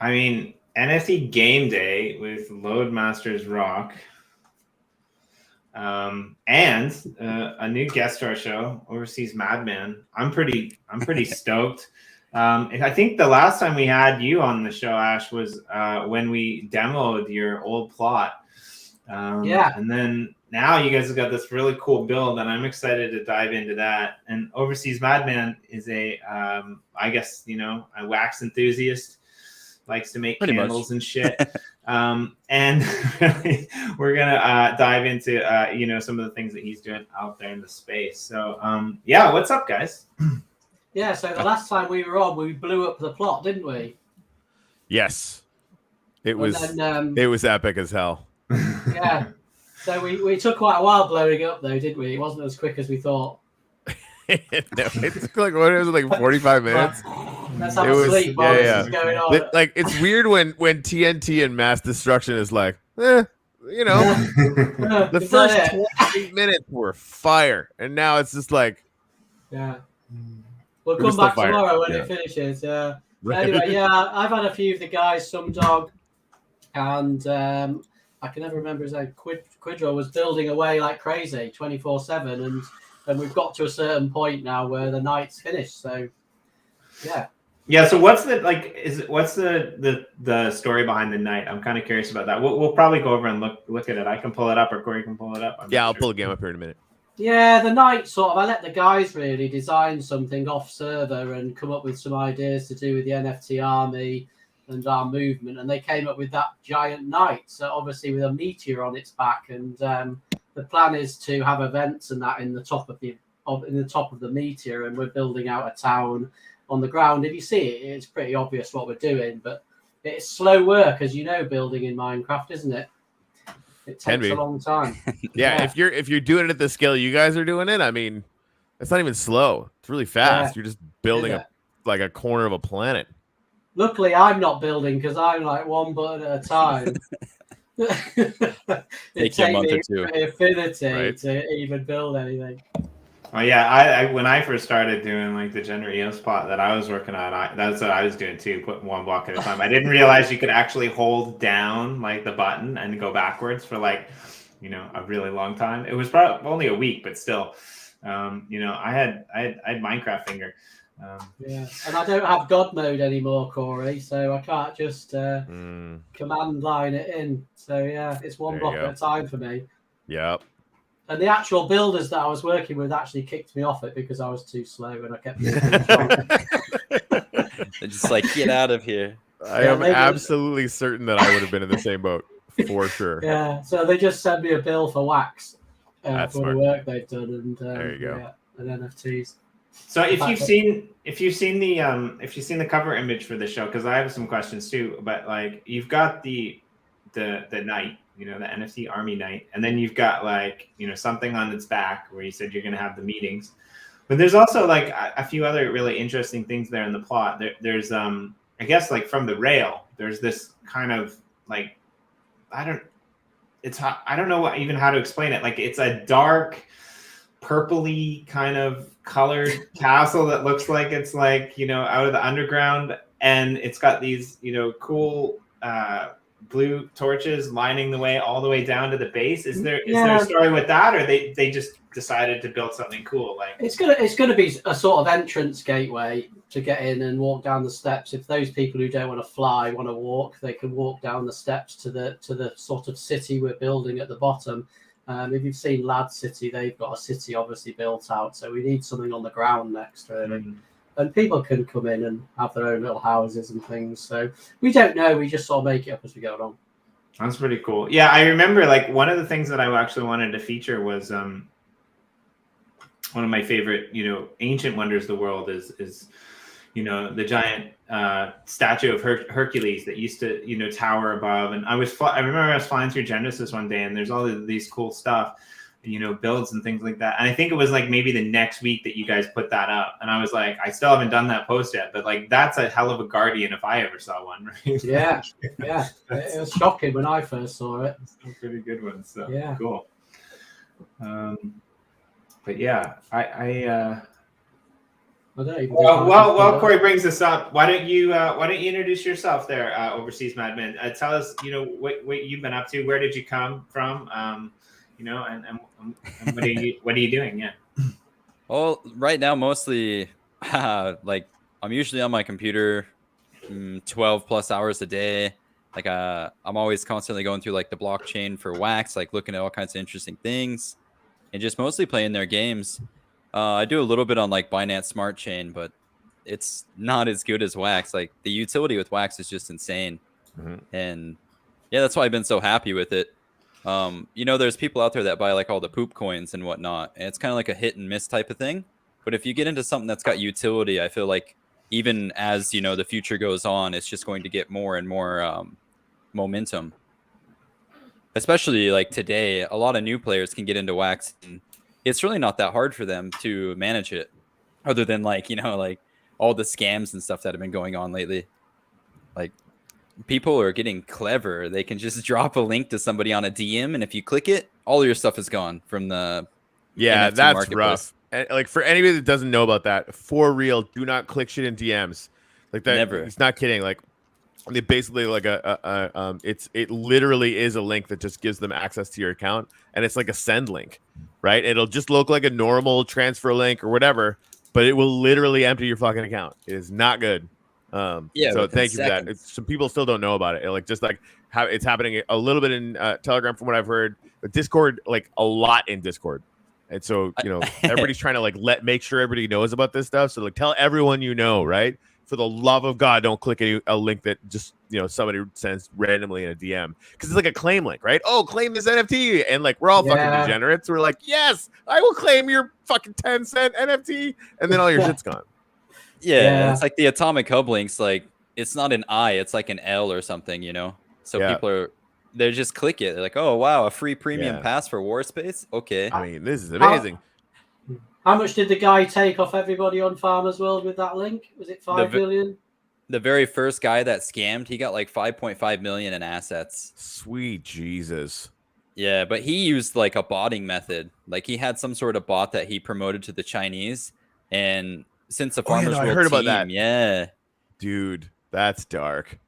I mean, NFT Game Day with Loadmastersrock, and a new guest to our show, Overseas Madman. I'm pretty stoked. I think the last time we had you on the show, Ash, was when we demoed your old plot. And then now you guys have got this really cool build, and I'm excited to dive into that. And Overseas Madman is a, I guess, a wax enthusiast, likes to make candles and shit. And really, we're gonna dive into some of the things that he's doing out there in the space. So yeah, what's up, guys? Yeah, so the last time we were on, we blew up the plot, didn't we? Yes, it was epic as hell. Yeah, so we took quite a while blowing up though, didn't we? It wasn't as quick as we thought. No, it took like 45 minutes. Let's have a sleep while this is going on. Like, it's weird when TNT and mass destruction is like, the first 28 minutes were fire, and now it's just like, yeah. We'll come back tomorrow when it finishes. Yeah. Anyway, yeah, I've had a few of the guys, some dog, and I can never remember his name. Quidro was building away like crazy, 24/7, and we've got to a certain point now where the night's finished. So, yeah. Yeah. So what's the what's the story behind the night? I'm kind of curious about that. We'll probably go over and look at it. I can pull it up, or Corey can pull it up. I'll pull the game up here in a minute. Yeah, the night I let the guys really design something off server and come up with some ideas to do with the NFT Army and our movement, and they came up with that giant knight. So obviously with a meteor on its back, and the plan is to have events and that in the top of the meteor, and we're building out a town on the ground. If you see it, it's pretty obvious what we're doing, but it's slow work, as you know, building in Minecraft, isn't it? It takes a long time. Yeah, if you're doing it at the scale you guys are doing it, I mean, it's not even slow. It's really fast. You're just building a corner of a planet. Luckily, I'm not building because I'm like one button at a time. It takes me infinity to even build anything. Oh yeah, I when I first started doing like the gender EOS plot that I was working on, that's what I was doing too, putting one block at a time. I didn't realize you could actually hold down like the button and go backwards for like, a really long time. It was probably only a week, but still, I had Minecraft finger. Yeah, and I don't have God mode anymore, Corey, so I can't just command line it in. So yeah, it's one block at a time for me. Yep. And the actual builders that I was working with actually kicked me off it because I was too slow and I kept. They're just like, get out of here. I am absolutely certain that I would have been in the same boat for sure. Yeah, so they just sent me a bill for wax for smart. the work they've done, and there you go. Yeah, and NFTs. So if you've seen the cover image for the show, because I have some questions too, but like you've got the night. The NFT Army night, and then you've got like something on its back where you said you're going to have the meetings, but there's also like a few other really interesting things there in the plot. There's I guess like from the rail, there's this kind of like I don't know even how to explain it. Like it's a dark purpley kind of colored castle that looks like it's like out of the underground, and it's got these cool blue torches lining the way all the way down to the base. Is there a story with that, or they just decided to build something cool? Like it's gonna be a sort of entrance gateway to get in and walk down the steps. If those people who don't want to fly want to walk, they can walk down the steps to the sort of city we're building at the bottom. If you've seen Lad City, they've got a city obviously built out, so we need something on the ground next really. And people can come in and have their own little houses and things. So we don't know. We just sort of make it up as we go along. That's pretty cool. Yeah, I remember like one of the things that I actually wanted to feature was one of my favorite, ancient wonders of the world is the giant statue of Hercules that used to tower above. And I remember I was flying through Genesis one day, and there's all of these cool stuff. Builds and things like that. And I think it was like maybe the next week that you guys put that up. And I was like, I still haven't done that post yet, but like that's a hell of a guardian if I ever saw one. Right? Yeah. It was shocking when I first saw it. Some pretty good ones. So yeah, cool. But yeah, I don't even. While Corey brings this up, why don't you introduce yourself there, overseas madman? Tell us, what you've been up to. Where did you come from? And what are you doing? Yeah. Well, right now mostly, like I'm usually on my computer, 12 plus hours a day. Like I'm always constantly going through like the blockchain for Wax, like looking at all kinds of interesting things, and just mostly playing their games. I do a little bit on like Binance Smart Chain, but it's not as good as Wax. Like the utility with Wax is just insane. And yeah, that's why I've been so happy with it. There's people out there that buy like all the poop coins and whatnot, and it's kind of like a hit and miss type of thing. But if you get into something that's got utility, I feel like even as the future goes on, it's just going to get more and more momentum. Especially like today, a lot of new players can get into Wax, and it's really not that hard for them to manage it, other than like all the scams and stuff that have been going on lately. Like people are getting clever. They can just drop a link to somebody on a DM, and if you click it, all your stuff is gone from the NFT that's rough. And, like for anybody that doesn't know about that, for real, do not click shit in DMs like that. Never. It's not kidding. Like they basically like it literally is a link that just gives them access to your account, and it's like a send link, right? It'll just look like a normal transfer link or whatever, but it will literally empty your fucking account. It is not good. So thank you for that. Some people still don't know about it. It's happening a little bit in Telegram from what I've heard, but Discord, like a lot in Discord. And so, everybody's trying to make sure everybody knows about this stuff. So tell everyone, right? For the love of God, don't click a link that just, somebody sends randomly in a DM, because it's like a claim link, right? Oh, claim this NFT. And we're all fucking degenerates. We're like, yes, I will claim your fucking 10-cent NFT. And then all your shit's gone. Yeah, it's like the Atomic Hub links. Like it's not an I, it's like an L or something, So people they just click it. They're like, oh wow, a free premium pass for Warspace. Okay. I mean, this is amazing. How much did the guy take off everybody on Farmers World with that link? Was it 5 million? The very first guy that scammed, he got like 5.5 million in assets. Sweet Jesus. Yeah, but he used like a botting method. Like he had some sort of bot that he promoted to the Chinese, and since the Farmers World I heard team, about that. Yeah, dude, that's dark.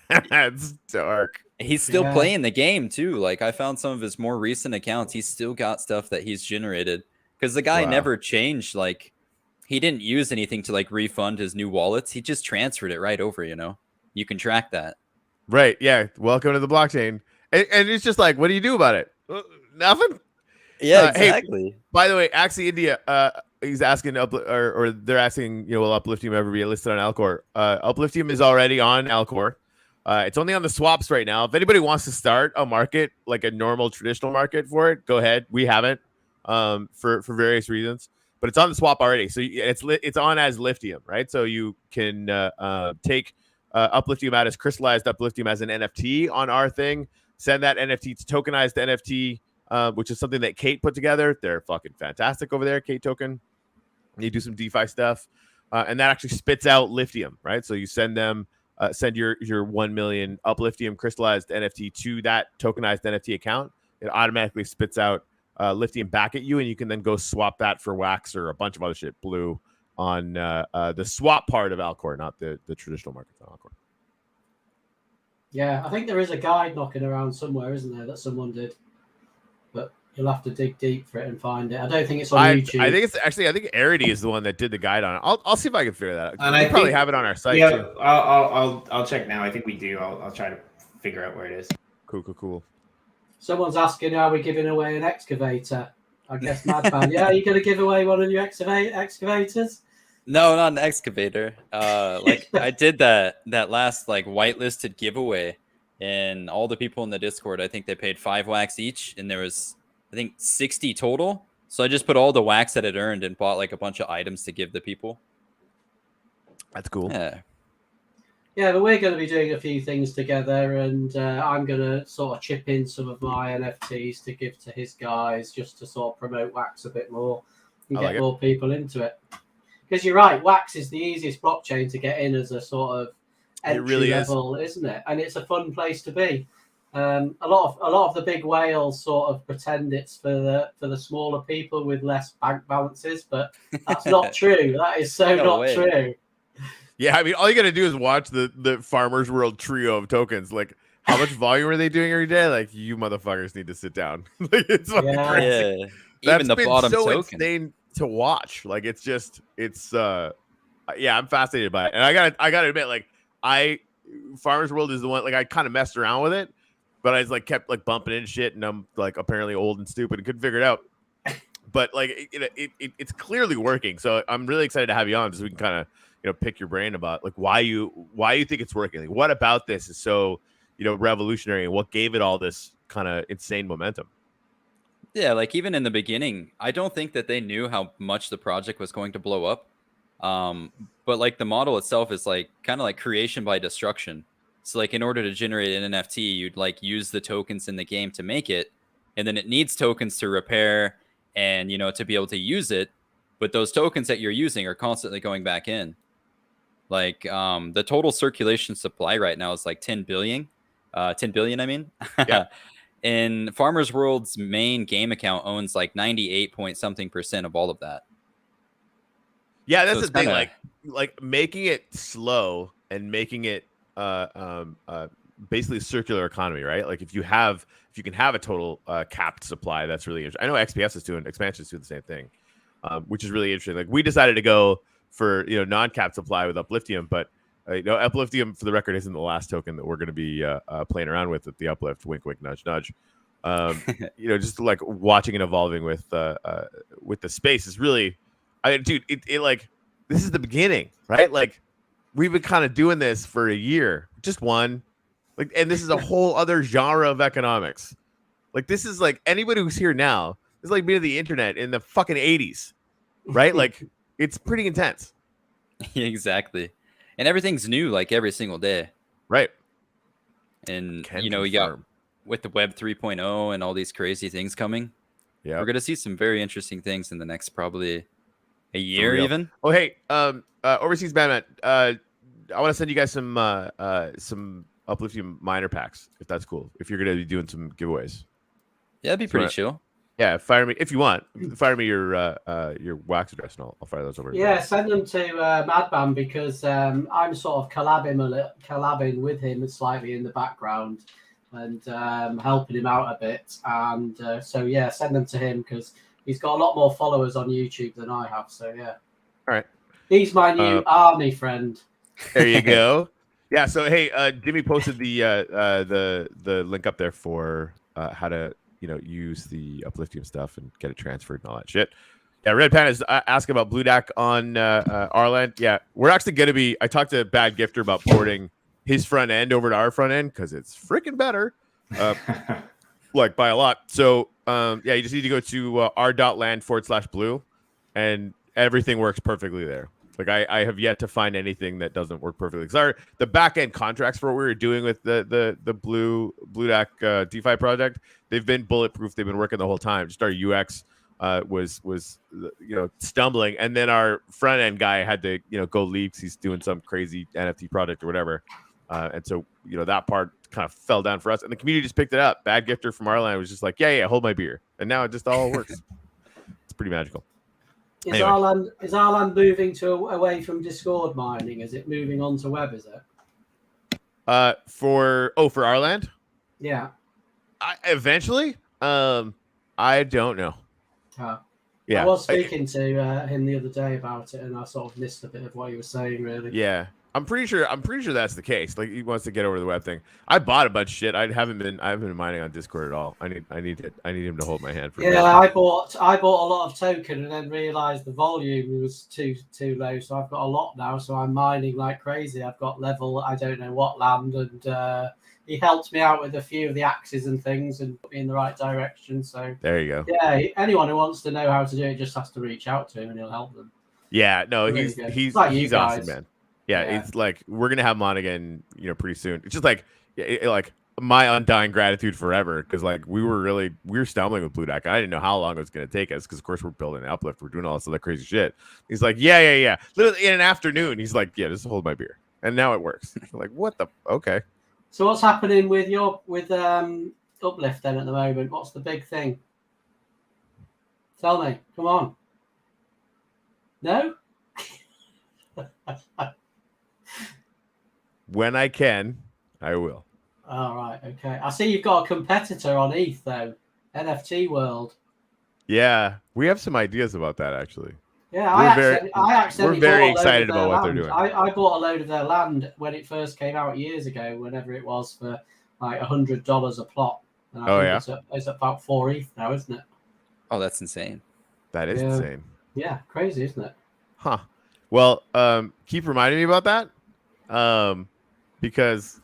That's dark. He's still playing the game too. Like I found some of his more recent accounts. He's still got stuff that he's generated, because the guy never changed. Like he didn't use anything to like refund his new wallets. He just transferred it right over. You can track that. Right. Yeah. Welcome to the blockchain. And it's just like, what do you do about it? Nothing. Yeah, exactly. Hey, by the way, Axie India, he's asking or they're asking, will Upliftium ever be listed on Alcor? Upliftium is already on Alcor. It's only on the swaps right now. If anybody wants to start a market, like a normal traditional market for it, go ahead. We haven't for various reasons, but it's on the swap already. So it's on as Liftium, right? So you can take Upliftium out as crystallized Upliftium as an NFT on our thing. Send that NFT to tokenized NFT, which is something that Kate put together. They're fucking fantastic over there, Kate Token. You do some DeFi stuff, and that actually spits out Liftium, right? So you send them. Send your 1 million Upliftium crystallized NFT to that tokenized NFT account. It automatically spits out Liftium back at you, and you can then go swap that for Wax or a bunch of other shit, Blue, on the swap part of Alcor, not the traditional markets on Alcor. Yeah, I think there is a guide knocking around somewhere, isn't there, that someone did? But you'll have to dig deep for it and find it. I don't think it's on YouTube. I think Arity is the one that did the guide on it. I'll see if I can figure that out. And I probably have it on our site. Yeah, too. I'll check now. I think we do. I'll try to figure out where it is. Cool. Someone's asking, are we giving away an excavator? I guess Madman. Yeah, are you going to give away one of your excavators? No, not an excavator. I did that last whitelisted giveaway, and all the people in the Discord, I think they paid 5 wax each, and there was I think 60 total. So I just put all the wax that it earned and bought a bunch of items to give the people. That's cool. Yeah, but we're going to be doing a few things together, and I'm going to sort of chip in some of my NFTs to give to his guys, just to sort of promote Wax a bit more and get more people into it. Because you're right, Wax is the easiest blockchain to get in as a sort of entry level, isn't it? And it's a fun place to be. A lot of the big whales sort of pretend it's for the smaller people with less bank balances, but that's not true. That is so No not way. true. Yeah, I mean, all you got to do is watch the Farmers World trio of tokens. Like, how much volume are they doing every day? Like, you motherfuckers need to sit down. Like, it's fucking Yeah. crazy. Yeah. That's Even the been bottom so token. insane to watch. Like, it's yeah, I'm fascinated by it. And I gotta admit, like, Farmers World is the one, like, I kind of messed around with it, but I just like kept like bumping into shit, and I'm like apparently old and stupid and couldn't figure it out. But like it's clearly working. So I'm really excited to have you on so we can kind of pick your brain about like why you think it's working. Like, what about this is so revolutionary, and what gave it all this kind of insane momentum? Yeah, like even in the beginning, I don't think that they knew how much the project was going to blow up. But like the model itself is like kind of like creation by destruction. So like in order to generate an NFT, you'd like use the tokens in the game to make it, and then it needs tokens to repair and to be able to use it. But those tokens that you're using are constantly going back in. Like the total circulation supply right now is like 10 billion. 10 billion, I mean. Yeah. And Farmers World's main game account owns like 98% of all of that. Yeah, that's So the thing. kinda- Like making it slow and making it basically a circular economy, right? Like if you can have a total capped supply, that's really interesting. I know expansion is doing the same thing, which is really interesting. Like we decided to go for non-capped supply with Upliftium, but Upliftium, for the record, isn't the last token that we're going to be playing around with at the Uplift. Wink, wink, nudge, nudge. Just like watching and evolving with the space is really, dude, it like this is the beginning, right? Like we've been kind of doing this for a year, just one, like, and this is a whole other genre of economics. Like this is like anybody who's here now is like being on the internet in the fucking 80s, right? Like it's pretty intense, Exactly. And everything's new like every single day. right? And Can you got confirm. with the Web 3.0 and all these crazy things coming, Yeah, we're going to see some very interesting things in the next probably a year real. even. Oh, hey, overseas Batman, I want to send you guys some Upliftium minor packs if that's cool. If you're gonna be doing some giveaways, Yeah, that'd be pretty chill. yeah, fire me if you want. Fire me your wax address, and I'll fire those over. Yeah, send them to Madman because I'm sort of collabing with him slightly in the background and helping him out a bit. And so yeah, send them to him because he's got a lot more followers on YouTube than I have. So yeah, all right. He's my new army friend. There you go. Yeah. So hey, Jimmy posted the link up there for how to use the Upliftium stuff and get it transferred and all that shit. Yeah, Red Pan is asking about Blue Dak on Arland. Yeah, we're actually going to be. I talked to Bad Gifter about porting his front end over to our front end because it's freaking better, like by a lot. So yeah, you just need to go to r.land/blue, and everything works perfectly there. Like I have yet to find anything that doesn't work perfectly. Because the back end contracts for what we were doing with the Blue Dak DeFi project, they've been bulletproof. They've been working the whole time. Just our UX was stumbling, and then our front end guy had to go leave because he's doing some crazy NFT project or whatever, and so that part kind of fell down for us, and the community just picked it up. Bad Gifter from our line was just like, yeah, hold my beer, and now it just all works. It's pretty magical. Is Anyway. Arland moving away from Discord mining? Is it moving on to web? Is it? For Arland? Yeah. Eventually, I don't know. Yeah, I was speaking to him the other day about it, and I sort of missed a bit of what he was saying. Really. Yeah, I'm pretty sure that's the case. Like he wants to get over the web thing. I bought a bunch of shit. I haven't been mining on Discord at all. I need him to hold my hand for. Yeah, I bought a lot of token and then realized the volume was too low. So I've got a lot now. So I'm mining like crazy. I've got level I don't know what land, and he helped me out with a few of the axes and things and put me in the right direction. So there you go. Yeah, anyone who wants to know how to do it just has to reach out to him and he'll help them. Yeah, no, Really he's like he's awesome, man. Yeah, it's like we're gonna have him on again, pretty soon. It's just like like my undying gratitude forever because like we were stumbling with Blue Dak. I didn't know how long it was gonna take us because of course we're building an uplift, we're doing all this other crazy shit. He's like, yeah. Literally in an afternoon, he's like, yeah, just hold my beer, and now it works. Like, what the okay. So what's happening with Uplift then at the moment? What's the big thing? Tell me. Come on. No? When I can, I will. All right. Okay. I see you've got a competitor on ETH though. NFT World. Yeah, we have some ideas about that actually. Yeah, We're I accidentally very bought a load excited of their about what they're land. doing. I bought a load of their land when it first came out years ago, whenever it was, for like $100 a plot. And I think it's about 4 ETH now, isn't it? Oh, that's insane. That is insane. Yeah, crazy, isn't it? Huh. Well, keep reminding me about that. Because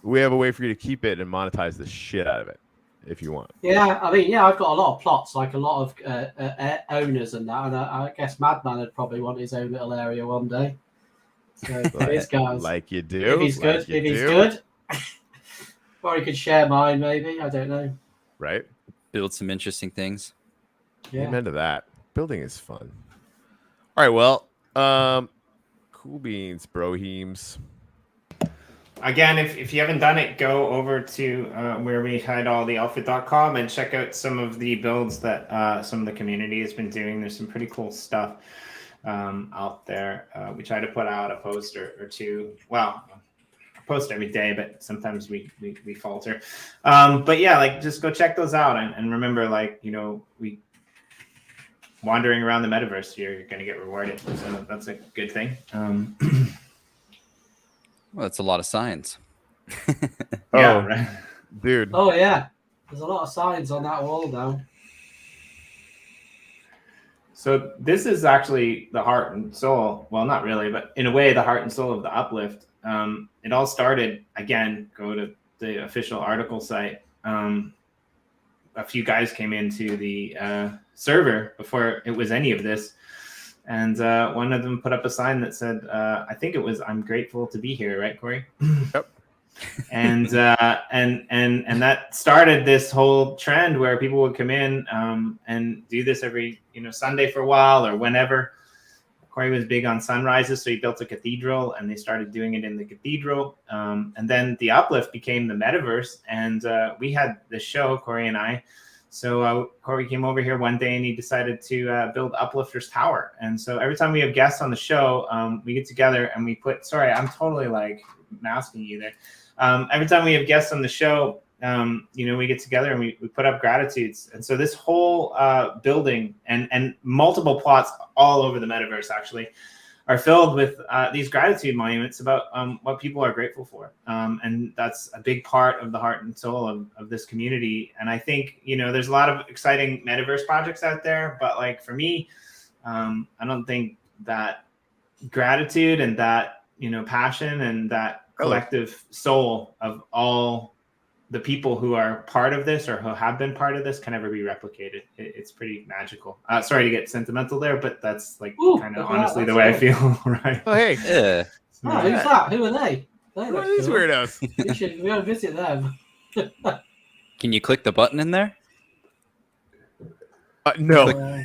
we have a way for you to keep it and monetize the shit out of it if you want. Yeah, I mean, I've got a lot of plots, like a lot of owners and that, and I guess Madman would probably want his own little area one day. So these guys, like you do. if he's good, or he could share mine, maybe. I don't know. Right. Build some interesting things. Yeah. Amen to that. Building is fun. All right. Well, cool beans, broheems. Again, if you haven't done it, go over to where we hide all the outfit.com and check out some of the builds that some of the community has been doing. There's some pretty cool stuff out there. We try to put out a post or two. Well, I post every day, but sometimes we falter. But yeah, like just go check those out and remember, like, we wandering around the metaverse, you're going to get rewarded. So that's a good thing. Well, that's a lot of signs. Yeah, right. Dude. Oh yeah, there's a lot of signs on that wall now. So this is actually the heart and soul. Well, not really, but in a way, the heart and soul of the Uplift. It all started, again, go to the official article site. A few guys came into the server before it was any of this. And one of them put up a sign that said, I think it was, "I'm grateful to be here," right, Corey? Yep. And that started this whole trend where people would come in and do this every Sunday for a while or whenever. Corey was big on sunrises, so he built a cathedral, and they started doing it in the cathedral. And then the Uplift became the metaverse, and we had this show, Corey and I. So Corey came over here one day and he decided to build Uplifters Tower. And so every time we have guests on the show, we get together and we put, sorry, I'm totally like masking you there. Every time we have guests on the show, we get together and we put up gratitudes. And so this whole building and multiple plots all over the metaverse actually are filled with these gratitude monuments about what people are grateful for. And that's a big part of the heart and soul of this community. And I think, there's a lot of exciting metaverse projects out there, but like for me, I don't think that gratitude and that, passion and that collective soul of all the people who are part of this or who have been part of this can never be replicated. It's pretty magical. Sorry to get sentimental there, but that's like kind of honestly the way I feel, right? Oh, hey. Yeah. Oh, who's that? Who are they? What are these weirdos? We should go visit them. Can you click the button in there? No. No.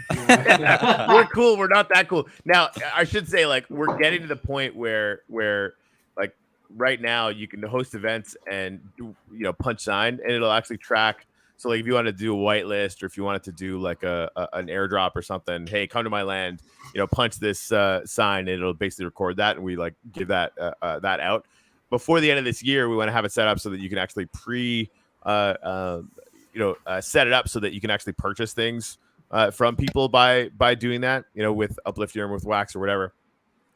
We're cool. We're not that cool. Now, I should say, like, we're getting to the point where like, right now you can host events and do, punch sign, and it'll actually track. So like if you want to do a whitelist or if you wanted to do like an airdrop or something, hey, come to my land, punch this sign, and it'll basically record that, and we like give that out. Before the end of this year, we want to have it set up so that you can actually set it up so that you can actually purchase things from people by doing that, with Upliftium or with Wax or whatever.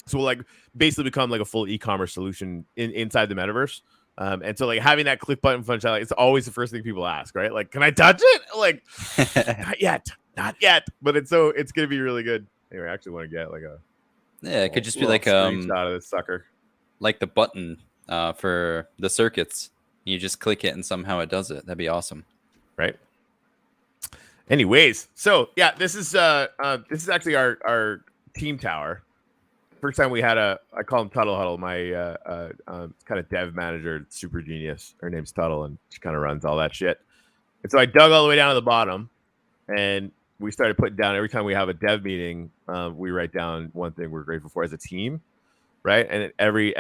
So we'll like basically become like a full e-commerce solution inside the metaverse. And so like having that click button functionality, it's always the first thing people ask, right? Like, can I touch it? Like, not yet. But it's going to be really good. Anyway, I actually want to get like it could just be like out of this sucker, like the button for the circuits. You just click it and somehow it does it. That'd be awesome, right? Anyways, so yeah, this is actually our team tower. First time we had I call him Tuttle Huddle, my kind of dev manager, super genius. Her name's Tuttle, and she kind of runs all that shit. And so I dug all the way down to the bottom, and we started putting down every time we have a dev meeting, we write down one thing we're grateful for as a team, right? And every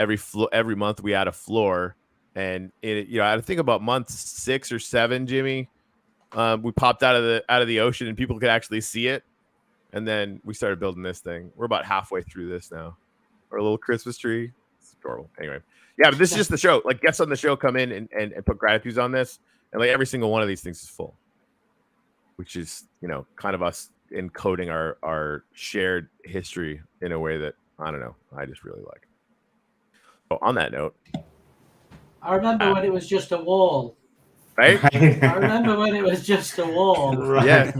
month we add a floor And I think about month 6 or 7, Jimmy, we popped out of the ocean and people could actually see it. And then we started building this thing. We're about halfway through this now. Our little Christmas tree. It's adorable. Anyway. Yeah, but this is just the show. Like, guests on the show come in and put gratitudes on this. And like every single one of these things is full. Which is, kind of us encoding our shared history in a way that, I don't know, I just really like. So on that note. I remember when it was just a wall. Right? I remember when it was just a wall. Right.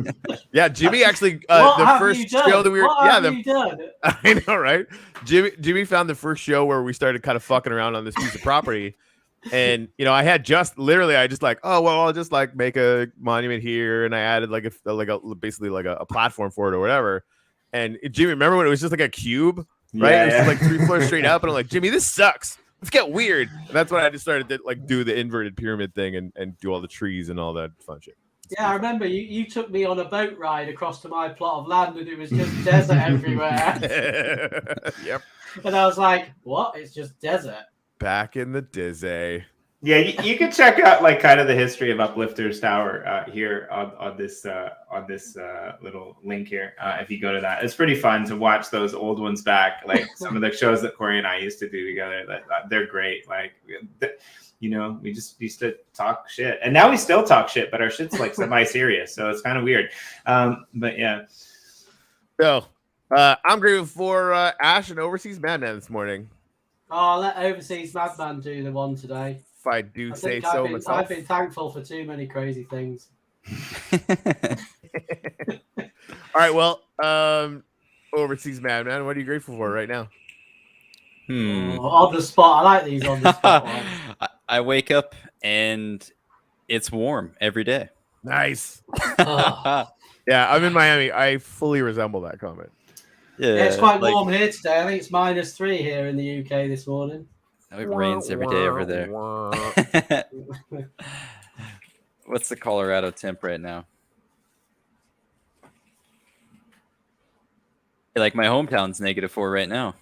Yeah. Jimmy actually what the have first you done? show that we were what have you done? I know, right? Jimmy found the first show where we started kind of fucking around on this piece of property. And I had I just like, oh well, I'll just like make a monument here, and I added basically a platform for it or whatever. And Jimmy, remember when it was just like a cube, right? Yeah, it was just like 3 floors straight up, and I'm like, Jimmy, this sucks. Let's get weird. And that's when I just started to like do the inverted pyramid thing and do all the trees and all that fun shit. Yeah, I remember you took me on a boat ride across to my plot of land, and it was just desert everywhere. Yep. And I was like, what? It's just desert. Back in the dizzy. Yeah, you can check out like kind of the history of Uplifters Tower here on this little link here. If you go to that, it's pretty fun to watch those old ones back. Like some of the shows that Corey and I used to do together. They're great. Like, we just used to talk shit, and now we still talk shit, but our shit's like semi-serious, so it's kind of weird. But yeah. So I'm grateful for Ash and Overseas Madman this morning. Oh, I'll let Overseas Madman do the one today. If I do say so myself. I've been thankful for too many crazy things. All right, well, Overseas Madman, what are you grateful for right now? On the spot. I like these on the spot ones. I wake up and it's warm every day. Nice. Oh. Yeah, I'm in Miami. I fully resemble that comment. Yeah, it's quite warm here today. I think it's -3 here in the UK this morning. It rains every day over there. What's the Colorado temp right now? Like my hometown's -4 right now.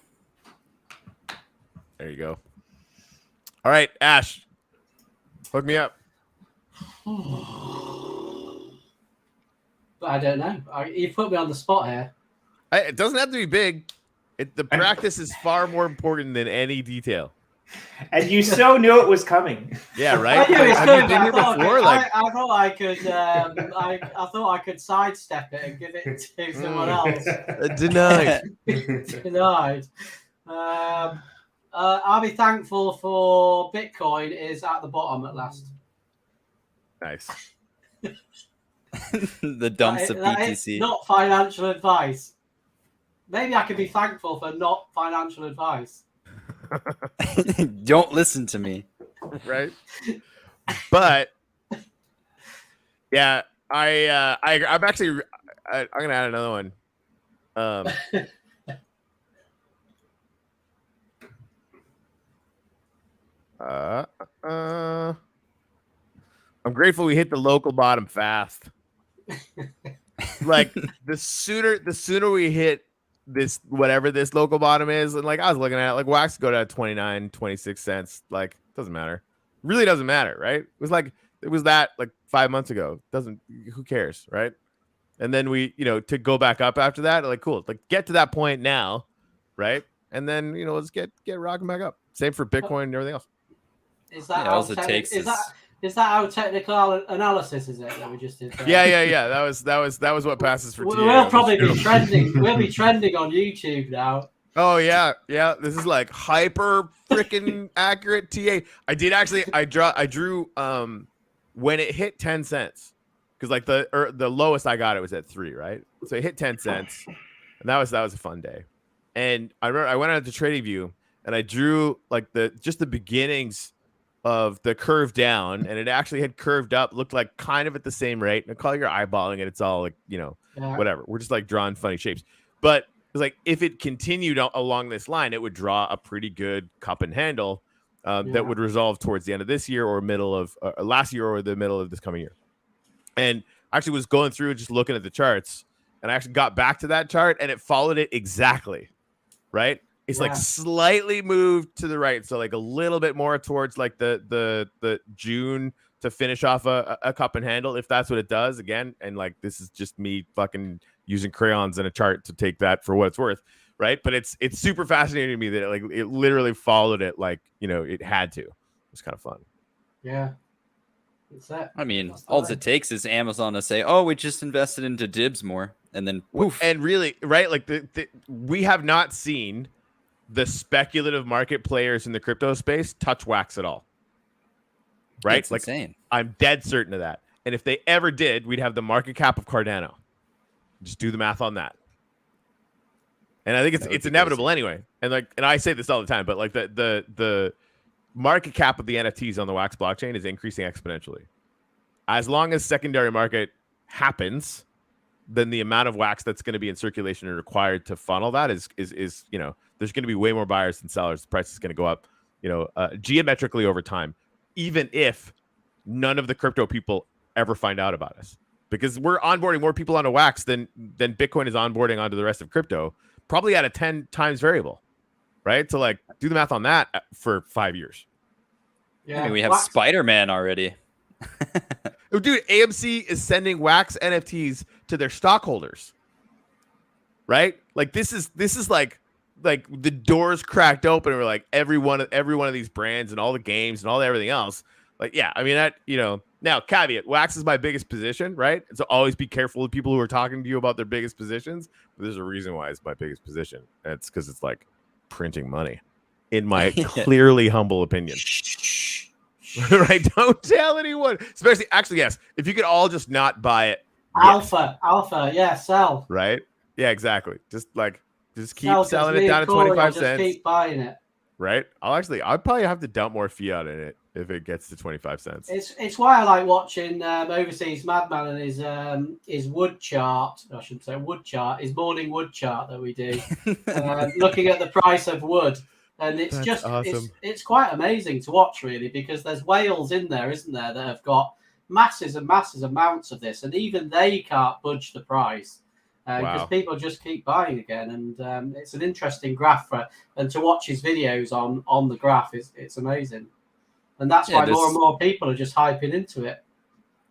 There you go. All right, Ash, hook me up. I don't know. You put me on the spot here. It doesn't have to be big. The practice is far more important than any detail. And you so knew it was coming. Yeah, right. I knew it was Have coming, you been here but before? I thought I could. I thought I could sidestep it and give it to someone else. Denied. Denied. I'll be thankful for Bitcoin is at the bottom at last. Nice. The dumps of That BTC. is not financial advice. Maybe I could be thankful for not financial advice. Don't listen to me. Right. But yeah, I'm actually I'm gonna add another one. I'm grateful we hit the local bottom fast. Like the sooner we hit this, whatever this local bottom is, and like I was looking at it, like wax go to 29, 26 cents. Like, doesn't matter. Really doesn't matter, right? It was that like 5 months ago. Who cares, right? And then we, to go back up after that, like cool, like get to that point now, right? And then let's get rocking back up. Same for Bitcoin and everything else. Is that all it takes is that how technical analysis is it that we just did? There? Yeah. That was what passes for. We'll probably be trending. We'll be trending on YouTube now. Oh yeah. This is like hyper freaking accurate TA. I drew when it hit 10 cents because like the lowest I got it was at 3, right? So it hit 10 cents, and that was a fun day. And I remember I went out to TradingView and I drew like just the beginnings of the curve down, and it actually had curved up, looked like kind of at the same rate. And I call you're eyeballing it, it's all like whatever. We're just like drawing funny shapes, but it's like if it continued along this line, it would draw a pretty good cup and handle that would resolve towards the end of this year or middle of last year or the middle of this coming year. And I actually was going through and just looking at the charts, and I actually got back to that chart and it followed it exactly, right? It's like slightly moved to the right, so like a little bit more towards like the June to finish off a cup and handle, if that's what it does. Again, and like this is just me fucking using crayons in a chart to take that for what it's worth, right? But it's super fascinating to me that it literally followed it like it had to. It was kind of fun. Yeah. It's that. I mean, all it takes is Amazon to say, "Oh, we just invested into Dibs more," and then poof. And really, right? Like we have not seen the speculative market players in the crypto space touch Wax at all. Right? It's insane. I'm dead certain of that. And if they ever did, we'd have the market cap of Cardano. Just do the math on that. And I think it's inevitable anyway. And I say this all the time, but like the market cap of the NFTs on the Wax blockchain is increasing exponentially. As long as secondary market happens, then the amount of Wax that's going to be in circulation and required to funnel that is there's going to be way more buyers than sellers. The price is going to go up, geometrically over time, even if none of the crypto people ever find out about us, because we're onboarding more people onto Wax than Bitcoin is onboarding onto the rest of crypto, probably at a 10 times variable, right? So like do the math on that for 5 years. Yeah, I mean, we have Spider-Man already. Dude, AMC is sending Wax NFTs to their stockholders, right? Like this is like the doors cracked open, and we're like every one of these brands and all the games and all everything else. Like, yeah, I mean that, now caveat, Wax is my biggest position, right? So always be careful with people who are talking to you about their biggest positions. But there's a reason why it's my biggest position. And it's because it's like printing money, in my clearly humble opinion. Right? Don't tell anyone. Especially, actually, yes. If you could all just not buy it. Alpha, yeah, sell. Right? Yeah, exactly. Just keep Sell, selling it down to 25 just cents. keep buying it. Right? I'll probably have to dump more fiat in it if it gets to 25 cents. It's why I like watching Overseas Madman and his wood chart. I shouldn't say wood chart. His morning wood chart that we do, looking at the price of wood. And it's That's just awesome. It's quite amazing to watch, really, because there's whales in there, isn't there, that have got masses and masses amounts of this, and even they can't budge the price because people just keep buying again. And it's an interesting graph and to watch his videos on the graph it's amazing. And that's why more and more people are just hyping into it.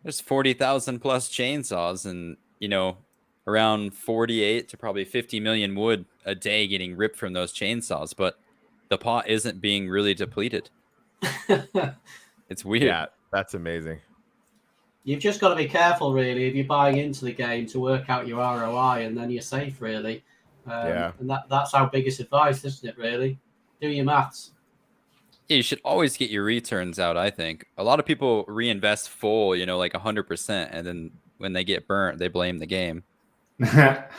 There's 40,000 plus chainsaws, and around 48 to probably 50 million wood a day getting ripped from those chainsaws, but the pot isn't being really depleted. It's weird. Yeah, that's amazing. You've just got to be careful, really, if you're buying into the game to work out your ROI, and then you're safe, really. And that's our biggest advice, isn't it, really? Do your maths. Yeah, you should always get your returns out, I think. A lot of people reinvest full, like 100%, and then when they get burnt, they blame the game. Yeah.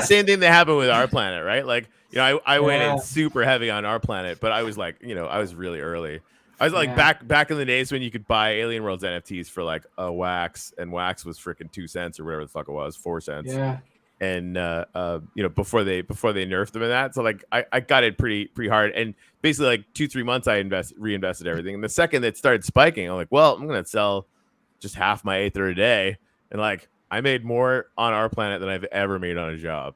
Same thing that happened with Our Planet, right? Like, I went in super heavy on Our Planet, but I was like, I was really early. I was like back in the days when you could buy Alien Worlds NFTs for like a Wax, and Wax was freaking 2 cents or whatever the fuck it was, 4 cents. Yeah. And before they nerfed them in that, so like I got it pretty hard, and basically like 2-3 months I reinvested everything, and the second it started spiking, I'm like, well, I'm gonna sell just half my Aether a day, and like I made more on Our Planet than I've ever made on a job,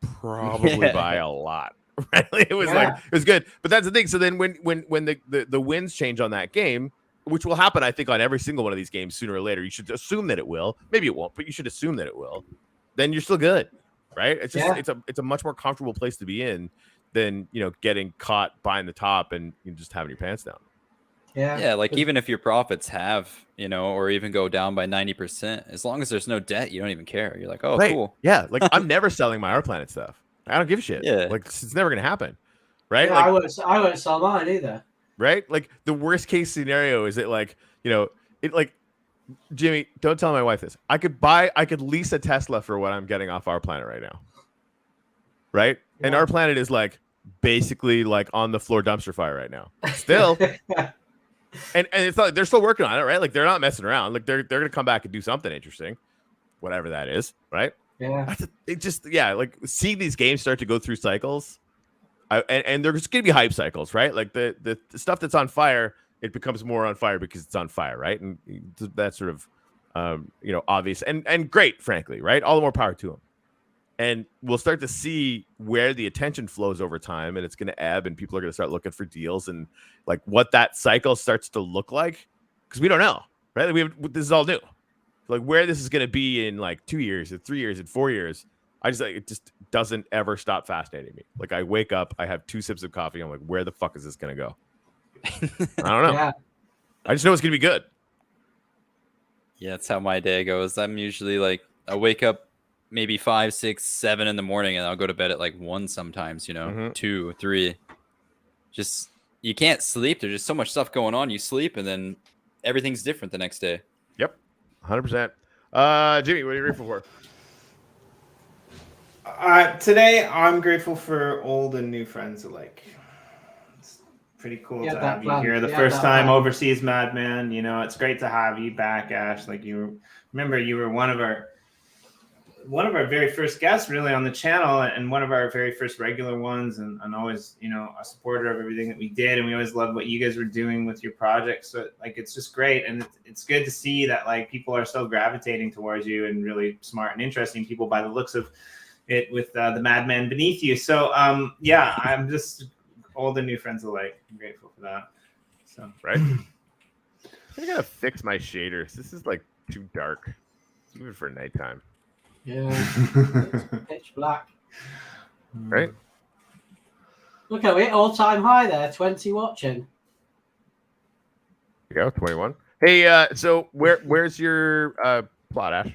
probably by a lot. Right? It was it was good, but that's the thing. So then when the winds change on that game, which will happen, I think, on every single one of these games sooner or later, you should assume that it will. Maybe it won't, but you should assume that it will. Then you're still good, right? It's just it's a much more comfortable place to be in than getting caught buying the top and just having your pants down. Yeah, like even if your profits have, or even go down by 90%, as long as there's no debt, you don't even care. You're like, oh, cool. Yeah, like I'm never selling my Our Planet stuff. I don't give a shit. Yeah, like it's never gonna happen, right? Yeah, like, I won't sell mine either. Right? Like the worst case scenario is it like it like Jimmy, don't tell my wife this. I could lease a Tesla for what I'm getting off Our Planet right now. Right? Yeah. And Our Planet is like basically like on the floor dumpster fire right now. Still. and it's not like they're still working on it, right? Like they're not messing around. Like they're gonna come back and do something interesting, whatever that is, right? Yeah. Like seeing these games start to go through cycles, and there's gonna be hype cycles, right? Like the stuff that's on fire, it becomes more on fire because it's on fire, right? And that's sort of obvious and great, frankly, right? All the more power to them. and we'll start to see where the attention flows over time, and it's going to ebb, and people are going to start looking for deals, and like what that cycle starts to look like, because we don't know, right? This is all new. Like where this is going to be in like 2 years, or 3 years, and 4 years. It just doesn't ever stop fascinating me. Like I wake up, I have 2 sips of coffee. I'm like, where the fuck is this going to go? I don't know. Yeah. I just know it's going to be good. Yeah, that's how my day goes. I'm usually like, I wake up maybe 5, 6, 7 in the morning, and I'll go to bed at like 1 sometimes, 2, 3. Just, you can't sleep. There's just so much stuff going on. You sleep, and then everything's different the next day. Yep. 100%. Jimmy, what are you grateful for? Today, I'm grateful for old and new friends alike. It's pretty cool to have you here. The first time overseas, Madman. It's great to have you back, Ash. Like you were one of our very first guests, really, on the channel, and one of our very first regular ones, and always, a supporter of everything that we did, and we always loved what you guys were doing with your projects. So, like, it's just great, and it's good to see that like people are still gravitating towards you, and really smart and interesting people by the looks of it, with the madman beneath you. So yeah, I'm just old and new friends alike. I'm grateful for that. So right. I gotta fix my shaders. This is like too dark, even for nighttime. Yeah. Pitch black. Right. Look at it, all-time high there. 20 watching. There you go, 21. Hey, so where's your plot, Ash?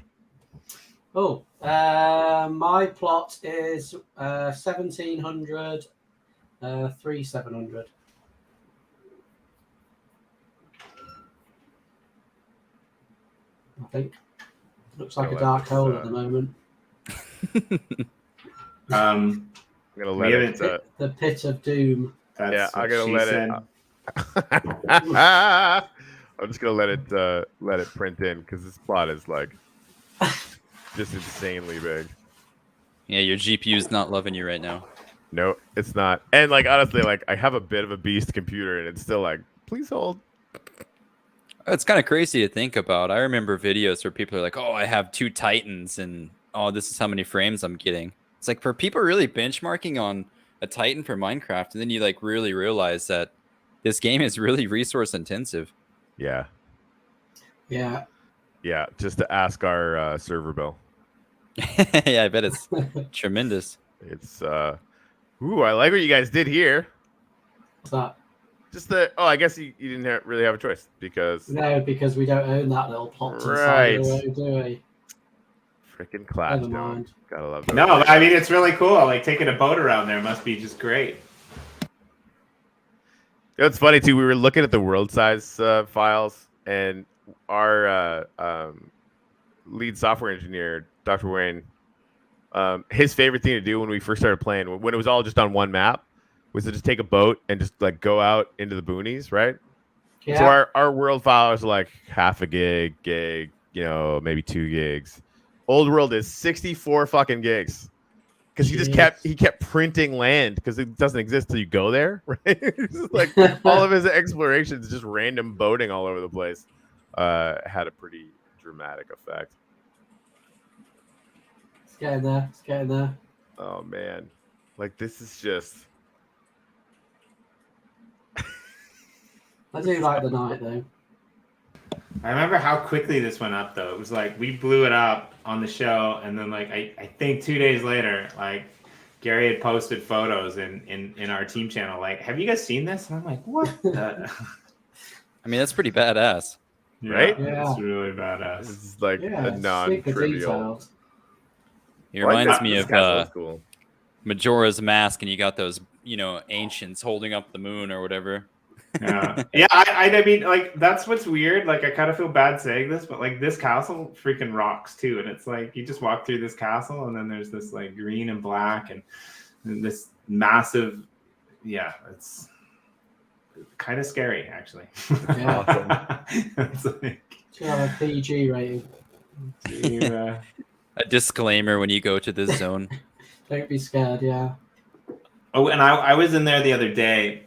Oh, my plot is 1700, 3700. I think. Looks like a dark hole at the moment. I'm gonna let it. The pit of doom. Yeah, I'm gonna let it. I'm just gonna let it print in, because this plot is like just insanely big. Yeah, your GPU's not loving you right now. No, it's not. And like honestly, like I have a bit of a beast computer, and it's still like, please hold. It's kind of crazy to think about. I remember videos where people are like, "Oh, I have 2 Titans, and oh, this is how many frames I'm getting." It's like, for people really benchmarking on a Titan for Minecraft, and then you like really realize that this game is really resource intensive. Yeah. Yeah. Yeah. Just to ask our server bill. Yeah, I bet it's tremendous. It's ooh, I like what you guys did here. What's that? Just I guess you didn't really have a choice, because because we don't own that little plot to right. the side, do we? Freaking class, Never mind. Gotta love that. No, I mean, it's really cool. Like taking a boat around there must be just great. It's funny too. We were looking at the world size files, and our lead software engineer, Dr. Wayne, his favorite thing to do when we first started playing, when it was all just on one map, was to just take a boat and just like go out into the boonies, right? Yeah. So our world files are like half a gig, maybe 2 gigs. Old world is 64 fucking gigs, because he kept printing land, because it doesn't exist till you go there, right? It's just like all of his explorations, just random boating all over the place, had a pretty dramatic effect. It's getting there. Oh man, like this is just. I do like the night though. I remember how quickly this went up, though. It was like we blew it up on the show, and then like I think 2 days later, like Gary had posted photos in our team channel. Like, have you guys seen this? And I'm like, what? I mean, that's pretty badass, right? Yeah, it's really badass. It's like a non-trivial. It reminds me of Majora's Mask, and you got those, ancients holding up the moon or whatever. Yeah. I mean, like, that's what's weird. Like, I kind of feel bad saying this, but like this castle freaking rocks too. And it's like you just walk through this castle, and then there's this like green and black and this massive. Yeah, it's kind of scary actually. Yeah. It's like, should have a PG rating. A disclaimer when you go to this zone. Don't be scared. Yeah. Oh, and I was in there the other day,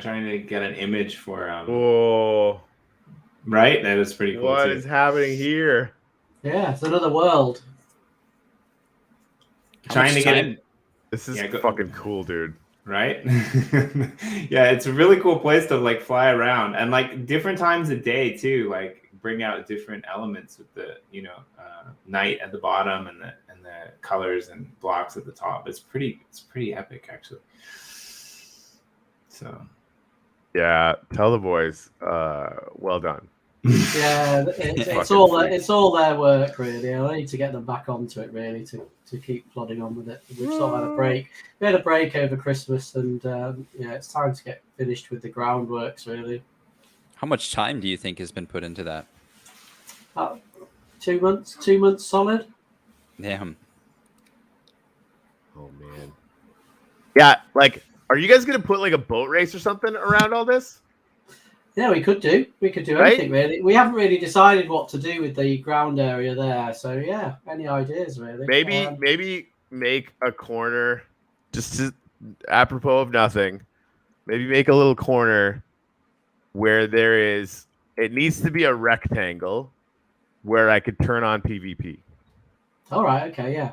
trying to get an image for oh, right? That was pretty cool. What is happening here? Yeah, it's another world. trying to get it. This is fucking cool, dude. Right? Yeah, it's a really cool place to like fly around, and like different times of day too. Like bring out different elements with the night at the bottom and the colors and blocks at the top. It's pretty epic actually. So yeah, tell the boys, well done. Yeah, it's all their work really. I need to get them back onto it really to keep plodding on with it. We've sort of had a break. We had a break over Christmas, and it's time to get finished with the groundworks really. How much time do you think has been put into that? 2 months. 2 months solid. Damn. Oh man. Yeah, like, are you guys gonna put like a boat race or something around all this? Yeah, we could do. We could do anything really. We haven't really decided what to do with the ground area there. So yeah, any ideas really? Maybe make a corner, apropos of nothing. Maybe make a little corner where it needs to be a rectangle where I could turn on PvP. All right. Okay. Yeah.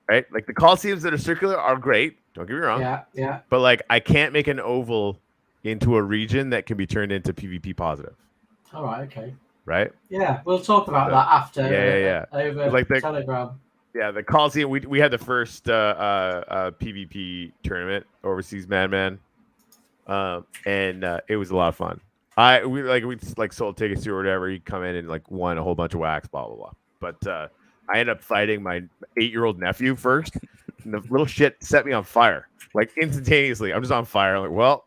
Right? Like the Coliseums that are circular are great. Don't get me wrong. Yeah. But like, I can't make an oval into a region that can be turned into PvP positive. All right. Okay. Right? Yeah, we'll talk about that after. Yeah. Over like Telegram. Yeah, the Coliseum. We had the first PvP tournament, Overseas Madman, and it was a lot of fun. We sold tickets to or whatever. He'd come in and like won a whole bunch of wax, blah blah blah. But I ended up fighting my 8-year-old nephew first, and the little shit set me on fire like instantaneously. I'm just on fire. I'm like, well,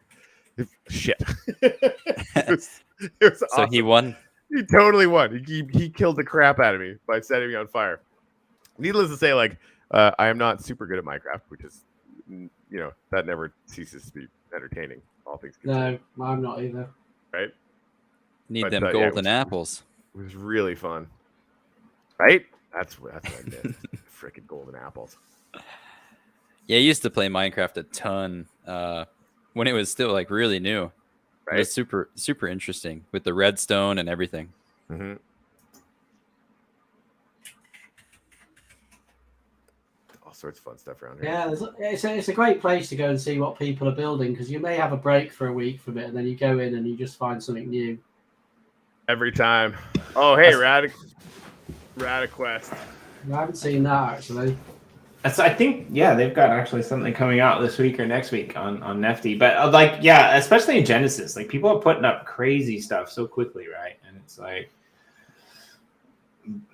shit. it was So awesome. he won. He totally won. He killed the crap out of me by setting me on fire. Needless to say, like I am not super good at Minecraft, which is that never ceases to be entertaining. All things considered. No, I'm not either. Right? Need them golden apples. It was really fun. Right? That's what I did. Freaking golden apples. Yeah, I used to play Minecraft a ton when it was still like really new. Right? It was super, super interesting with the redstone and everything. Mm-hmm. All sorts of fun stuff around here. Yeah, it's a great place to go and see what people are building, because you may have a break for a week from it, and then you go in and you just find something new. Every time. Oh, hey, Radiquest. I haven't seen that actually. I think, yeah, they've got actually something coming out this week or next week on Nefty. But like, yeah, especially in Genesis, like people are putting up crazy stuff so quickly, right? And it's like,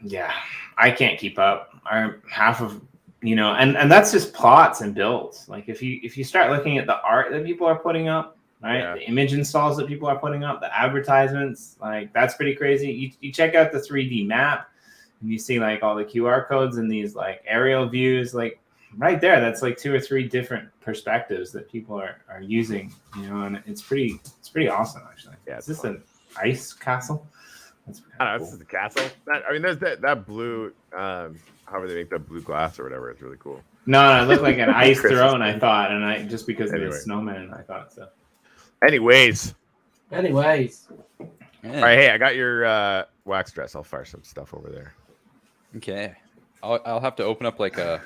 yeah, I can't keep up. Half of, and that's just plots and builds. Like if you start looking at the art that people are putting up, right? Yeah. The image installs that people are putting up, the advertisements, like that's pretty crazy. You check out the 3D map, and you see like all the QR codes and these like aerial views, like right there. That's like 2 or 3 different perspectives that people are using, and it's pretty awesome actually. Yeah, is this an ice castle? That's I don't know. This is the castle. There's that blue, however they make that blue glass or whatever. It's really cool. No, it looked like an ice throne. I thought, and just because of the snowman, I thought so. Anyways. Yeah. All right, hey, I got your wax dress. I'll fire some stuff over there. Okay, I'll have to open up like a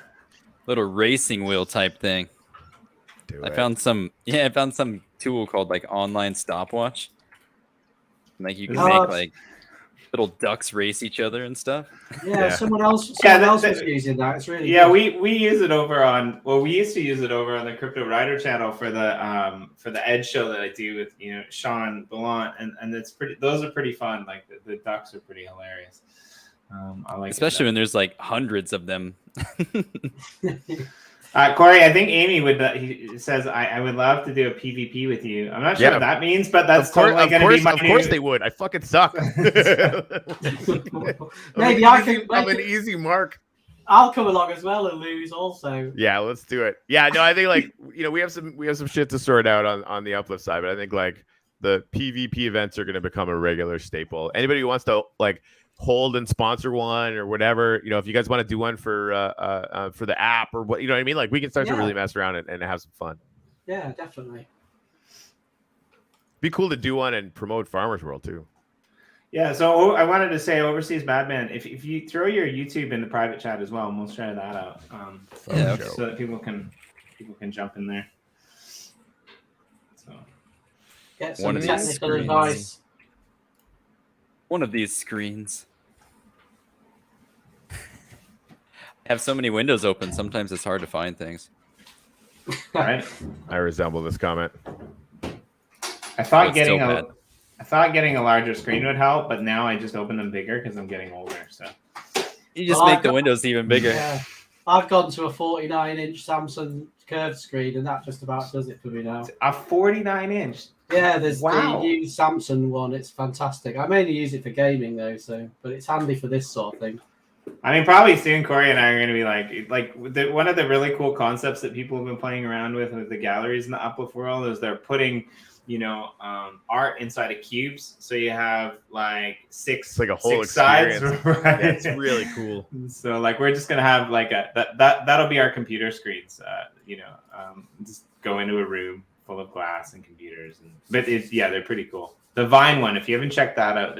little racing wheel type thing. I found some tool called like online stopwatch. Like you can make like little ducks race each other and stuff. Yeah, someone else was using that. It's really good. We use it over on. Well, we used to use it over on the Crypto Rider channel for the Edge show that I do with Sean Ballant, and it's pretty. Those are pretty fun. Like the ducks are pretty hilarious. I like, especially when there's like hundreds of them. Corey, I think Amy he says I would love to do a PvP with you. I'm not sure what that means, but that's totally going to be my. Of course they would. I fucking suck. Maybe I'm an easy mark. I'll come along as well and lose also. Yeah, let's do it. Yeah, no, I think like we have some shit to sort out on the Uplift side, but I think like the PvP events are going to become a regular staple. Anybody who wants to like hold and sponsor one or whatever, if you guys want to do one for the app or what, what I mean, like we can start to really mess around and have some fun. Yeah, definitely. Be cool to do one and promote Farmers World too. Yeah, so I wanted to say, Overseas Madman, if you throw your YouTube in the private chat as well, and we'll share that out, Yeah, so that people can jump in there. So Get One some of these technical screens. advice. One of these screens. I have so many windows open. Sometimes it's hard to find things. right, I resemble this comment. I thought It's still getting a larger screen would help, but now I just open them bigger because I'm getting older. So You just Well, make I've the got- windows even bigger. Yeah, I've gone to a 49-inch Samsung curved screen, and that just about does it for me now. a 49-inch. Yeah, there's Wow. the new Samsung one. It's fantastic. I mainly use it for gaming though, but it's handy for this sort of thing. I mean, probably soon Corey and I are going to be one of the really cool concepts that people have been playing around with the galleries in the Uplift world is they're putting, art inside of cubes. So you have like six, It's like a whole six sides, experience. right? Yeah, it's really cool. So like we're just gonna have like that'll be our computer screens. Just go into a room full of glass and computers, but they're pretty cool. The Vine one, if you haven't checked that out,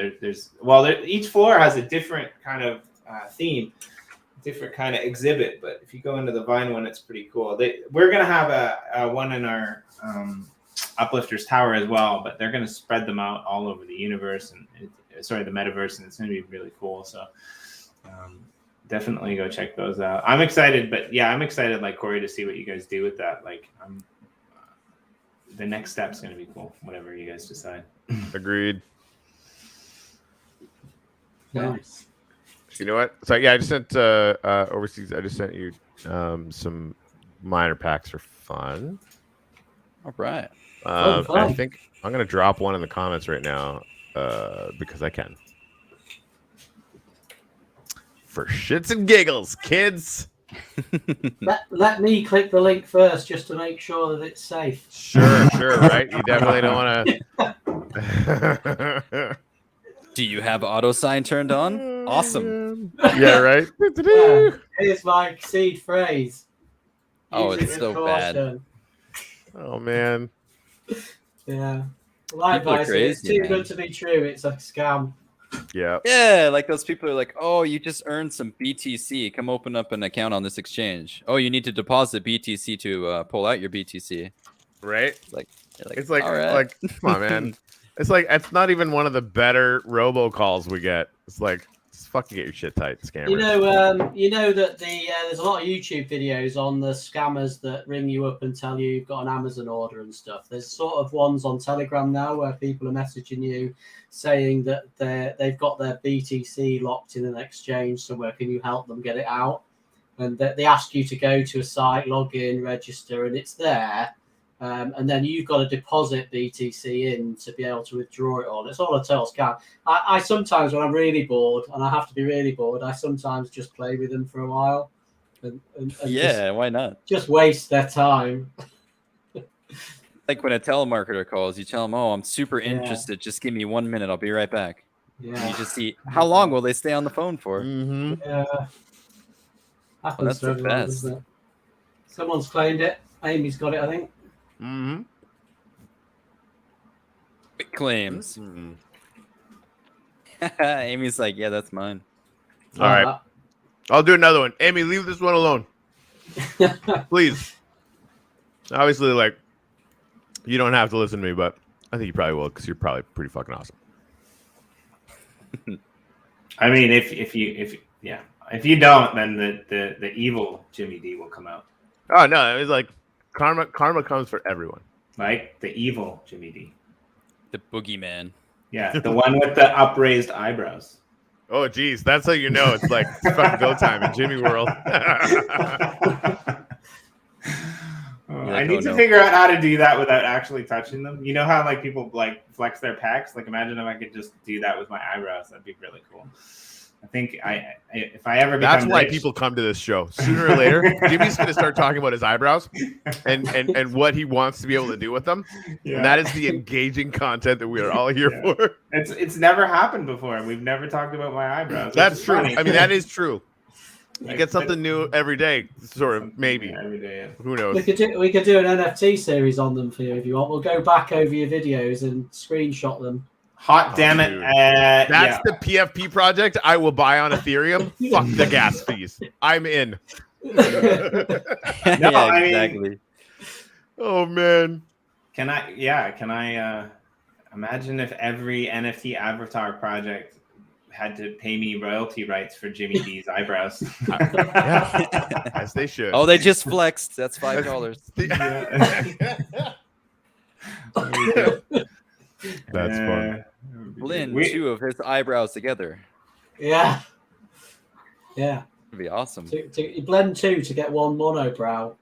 each floor has a different kind of theme, different kind of exhibit. But if you go into the Vine one, it's pretty cool. We're gonna have a one in our Uplifters Tower as well, but they're gonna spread them out all over the universe and the metaverse, and it's gonna be really cool. So definitely go check those out. I'm excited, but yeah, I'm excited like Corey to see what you guys do with that. Like the next step's gonna be cool, whatever you guys decide. Agreed. Nice. You know what? So yeah, I just sent overseas. I just sent you some minor packs for fun. All right. Fun. I think I'm gonna drop one in the comments right now because I can. For shits and giggles, kids. Let me click the link first just to make sure that it's safe. Sure, right? You definitely don't want to. Do you have auto sign turned on? Awesome. Yeah, right. Yeah, here's my seed phrase. Oh, Use it it's with so bad. caution. Oh man. Yeah. My People are advice is crazy, too man. good to be true. It's a scam. Yeah. Yeah, like those people are like, oh, you just earned some BTC. Come open up an account on this exchange. Oh, you need to deposit BTC to pull out your BTC. Right. It's like, All all right. like, come on, man. It's not even one of the better robocalls we get. It's like, just fucking get your shit tight, scammers. You know that there's a lot of YouTube videos on the scammers that ring you up and tell you you've got an Amazon order and stuff. There's sort of ones on Telegram now where people are messaging you saying that they've got their BTC locked in an exchange somewhere. Can you help them get it out? And they ask you to go to a site, log in, register, and it's there. And then you've got to deposit BTC in to be able to withdraw it all. It's all a total scam. I sometimes, when I'm really bored, and I have to be really bored, I sometimes just play with them for a while. And Yeah, why not? just waste their time. Like when a telemarketer calls, you tell them, oh, I'm super Yeah. interested. Just give me 1 minute. I'll be right back. And Yeah. you just see how long will they stay on the phone for? Mm-hmm. Yeah. Happens that's to the everyone, best. doesn't it? Someone's claimed it. Amy's got it, I think. Mm-hmm. Quick claims. Mm-hmm. Amy's like, yeah, that's mine. All right. I'll do another one. Amy, leave this one alone, please. Obviously, like, you don't have to listen to me, but I think you probably will because you're probably pretty fucking awesome. I mean, if you don't, then the evil Jimmy D will come out. Oh no, it was like karma comes for everyone. Like the evil Jimmy D. The boogeyman. Yeah, the one with the upraised eyebrows. Oh geez, that's how you know it's like fucking go time in Jimmy World. I need to figure out how to do that without actually touching them. You know how like people like flex their pecs? Like imagine if I could just do that with my eyebrows. That'd be really cool. I think if I ever become That's why rich, people come to this show. Sooner or later, Jimmy's going to start talking about his eyebrows and what he wants to be able to do with them. Yeah. And that is the engaging content that we are all here Yeah. for. It's never happened before. We've never talked about my eyebrows. That's true. Funny. I mean, that is true. You Like, get something new every day, sort of, maybe. Yeah, every day. Yeah. Who knows? We could do an NFT series on them for you if you want. We'll go back over your videos and screenshot them. Hot damn it. Dude. That's yeah. the PFP project I will buy on Ethereum. Fuck the gas fees. I'm in. Yeah, I mean- exactly. Oh man. Can I imagine if every NFT avatar project had to pay me royalty rights for Jimmy D's eyebrows? Yeah. As they should. Oh, they just flexed. That's $5. That's fun. Blend two of his eyebrows together. Yeah. Yeah. It'd be awesome. You blend two to get one monobrow.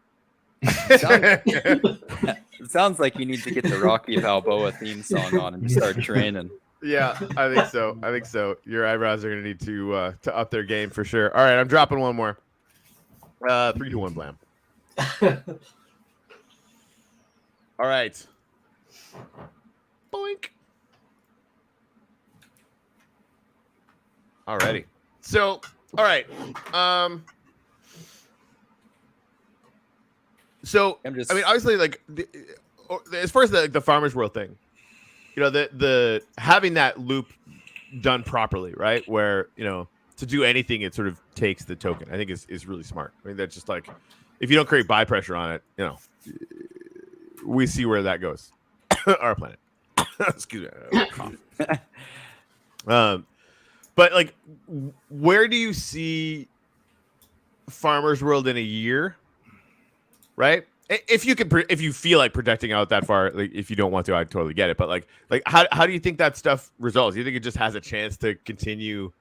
It sounds like you need to get the Rocky Balboa theme song on and start training. Yeah, I think so. I think so. Your eyebrows are gonna need to up their game for sure. All right, I'm dropping one more. 3, 2, 1, blam. All right. Boink. Alrighty. So, all right. So I mean, obviously, like as far as the farmers world thing, you know, the having that loop done properly, right? Where, you know, to do anything, it sort of takes the token. I think is really smart. I mean, that's just like, if you don't create buy pressure on it, you know, we see where that goes. Our planet. Excuse me. But like, where do you see farmers world in a year? Right? If you can, if you feel like projecting out that far, like if you don't want to, I totally get it. But like how do you think that stuff resolves? Do you think it just has a chance to continue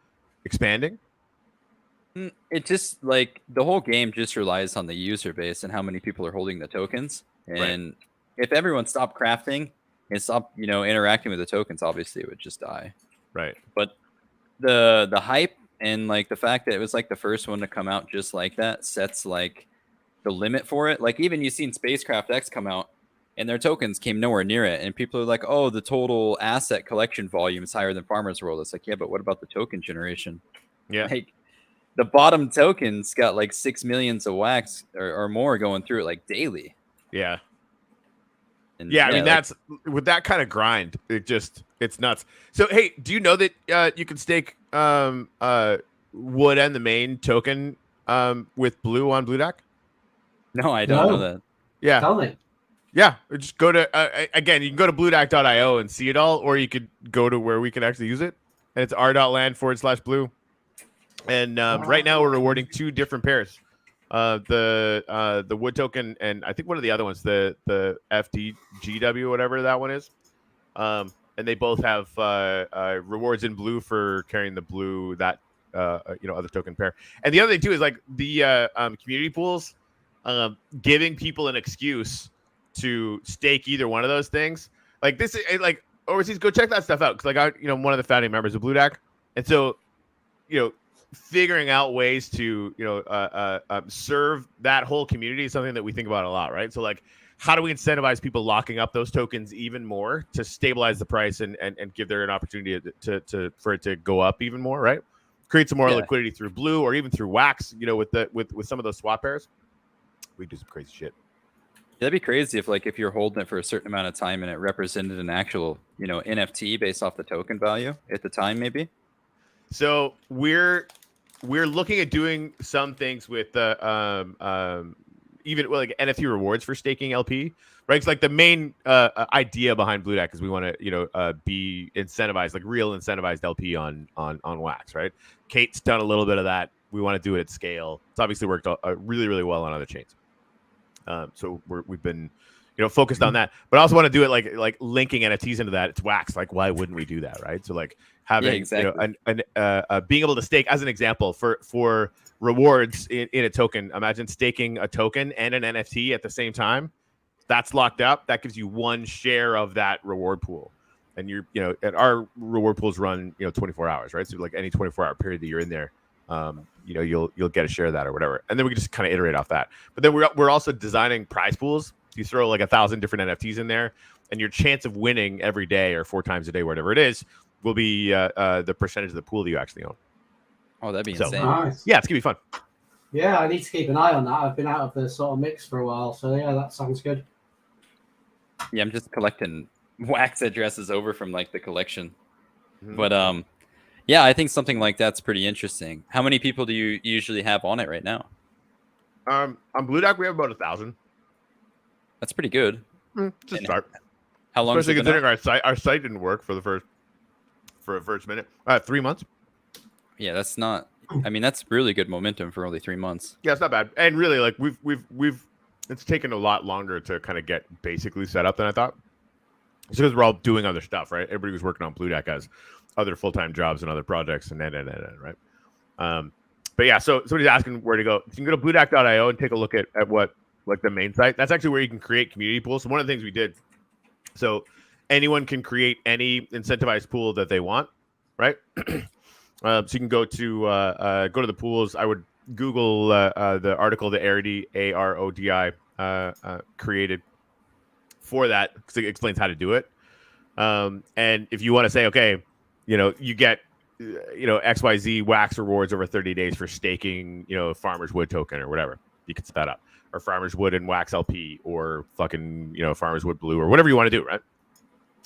expanding? It just, like, the whole game just relies on the user base and how many people are holding the tokens. And if everyone stopped crafting and stopped, you know, interacting with the tokens, obviously it would just die. Right. But the hype and like the fact that it was like the first one to come out just like that sets like the limit for it. Like, even you've seen Spacecraft X come out and their tokens came nowhere near it, and people are like, oh, the total asset collection volume is higher than Farmers World. It's like, yeah, but what about the token generation? Yeah. Like, the bottom tokens got like 6 million of wax or more going through it like daily. Yeah. And Yeah, I mean, like, that's with that kind of grind, it's nuts. So hey, do you know that you can stake wood and the main token with blue on BlueDAC? no, I don't know that. Yeah. Tell me. Yeah, just go to again. You can go to bluedac.io and see it all, or you could go to where we can actually use it, and it's r.land/blue. And right now we're rewarding 2 different pairs, the wood token and I think one of the other ones, the FDGW, whatever that one is. And they both have rewards in blue for carrying the blue that other token pair. And the other thing too is like the community pools, giving people an excuse to stake either one of those things. Like this is like overseas, go check that stuff out, because like one of the founding members of BlueDAC, and so figuring out ways to serve that whole community is something that we think about a lot, right? So like, how do we incentivize people locking up those tokens even more to stabilize the price and give there an opportunity for it to go up even more, right? Create some more liquidity through blue or even through wax, with some of those swap pairs. We do some crazy shit. That'd be crazy if you're holding it for a certain amount of time and it represented an actual, NFT based off the token value at the time, maybe. So we're looking at doing some things with even like NFT rewards for staking LP, right? It's like the main idea behind BlueDAC is we want to be incentivized, like real incentivized LP on wax, right? Kate's done a little bit of that. We want to do it at scale. It's obviously worked really, really well on other chains. So we've been focused on that, but I also want to do it like linking NFTs into that. It's wax. Like, why wouldn't we do that, right? So like having being able to stake, as an example, for rewards in a token. Imagine staking a token and an NFT at the same time. That's locked up. That gives you 1 share of that reward pool, and and our reward pools run 24 hours, right? So like any 24-hour period that you're in there, you'll get a share of that or whatever, and then we can just kind of iterate off that. But then we're also designing prize pools. You throw like 1,000 different NFTs in there, and your chance of winning every day or 4 times a day, whatever it is, will be the percentage of the pool that you actually own. Oh, that'd be insane. Nice. Yeah, it's gonna be fun. Yeah, I need to keep an eye on that. I've been out of the sort of mix for a while, so yeah, that sounds good. Yeah, I'm just collecting wax addresses over from like the collection. But yeah, I think something like that's pretty interesting. How many people do you usually have on it right now? On Blue Dock, we have about 1,000. That's pretty good. Just start. How long? Especially considering our site didn't work for the first minute. 3 months. Yeah, that's not. I mean, that's really good momentum for only 3 months. Yeah, it's not bad. And really, like we've it's taken a lot longer to kind of get basically set up than I thought. It's because we're all doing other stuff, right? Everybody who's working on Blue Deck has other full-time jobs and other projects, and right? But yeah, so somebody's asking where to go. You can go to bluedeck.io and take a look at what like the main site. That's actually where you can create community pools. So one of the things we did, so anyone can create any incentivized pool that they want, right? So you can go to the pools. I would Google the article that Arodi created for that because it explains how to do it. And if you want to say, okay, you get XYZ wax rewards over 30 days for staking, Farmer's Wood token or whatever, you can set that up, or Farmer's Wood and Wax LP, or fucking Farmer's Wood Blue, or whatever you want to do, right?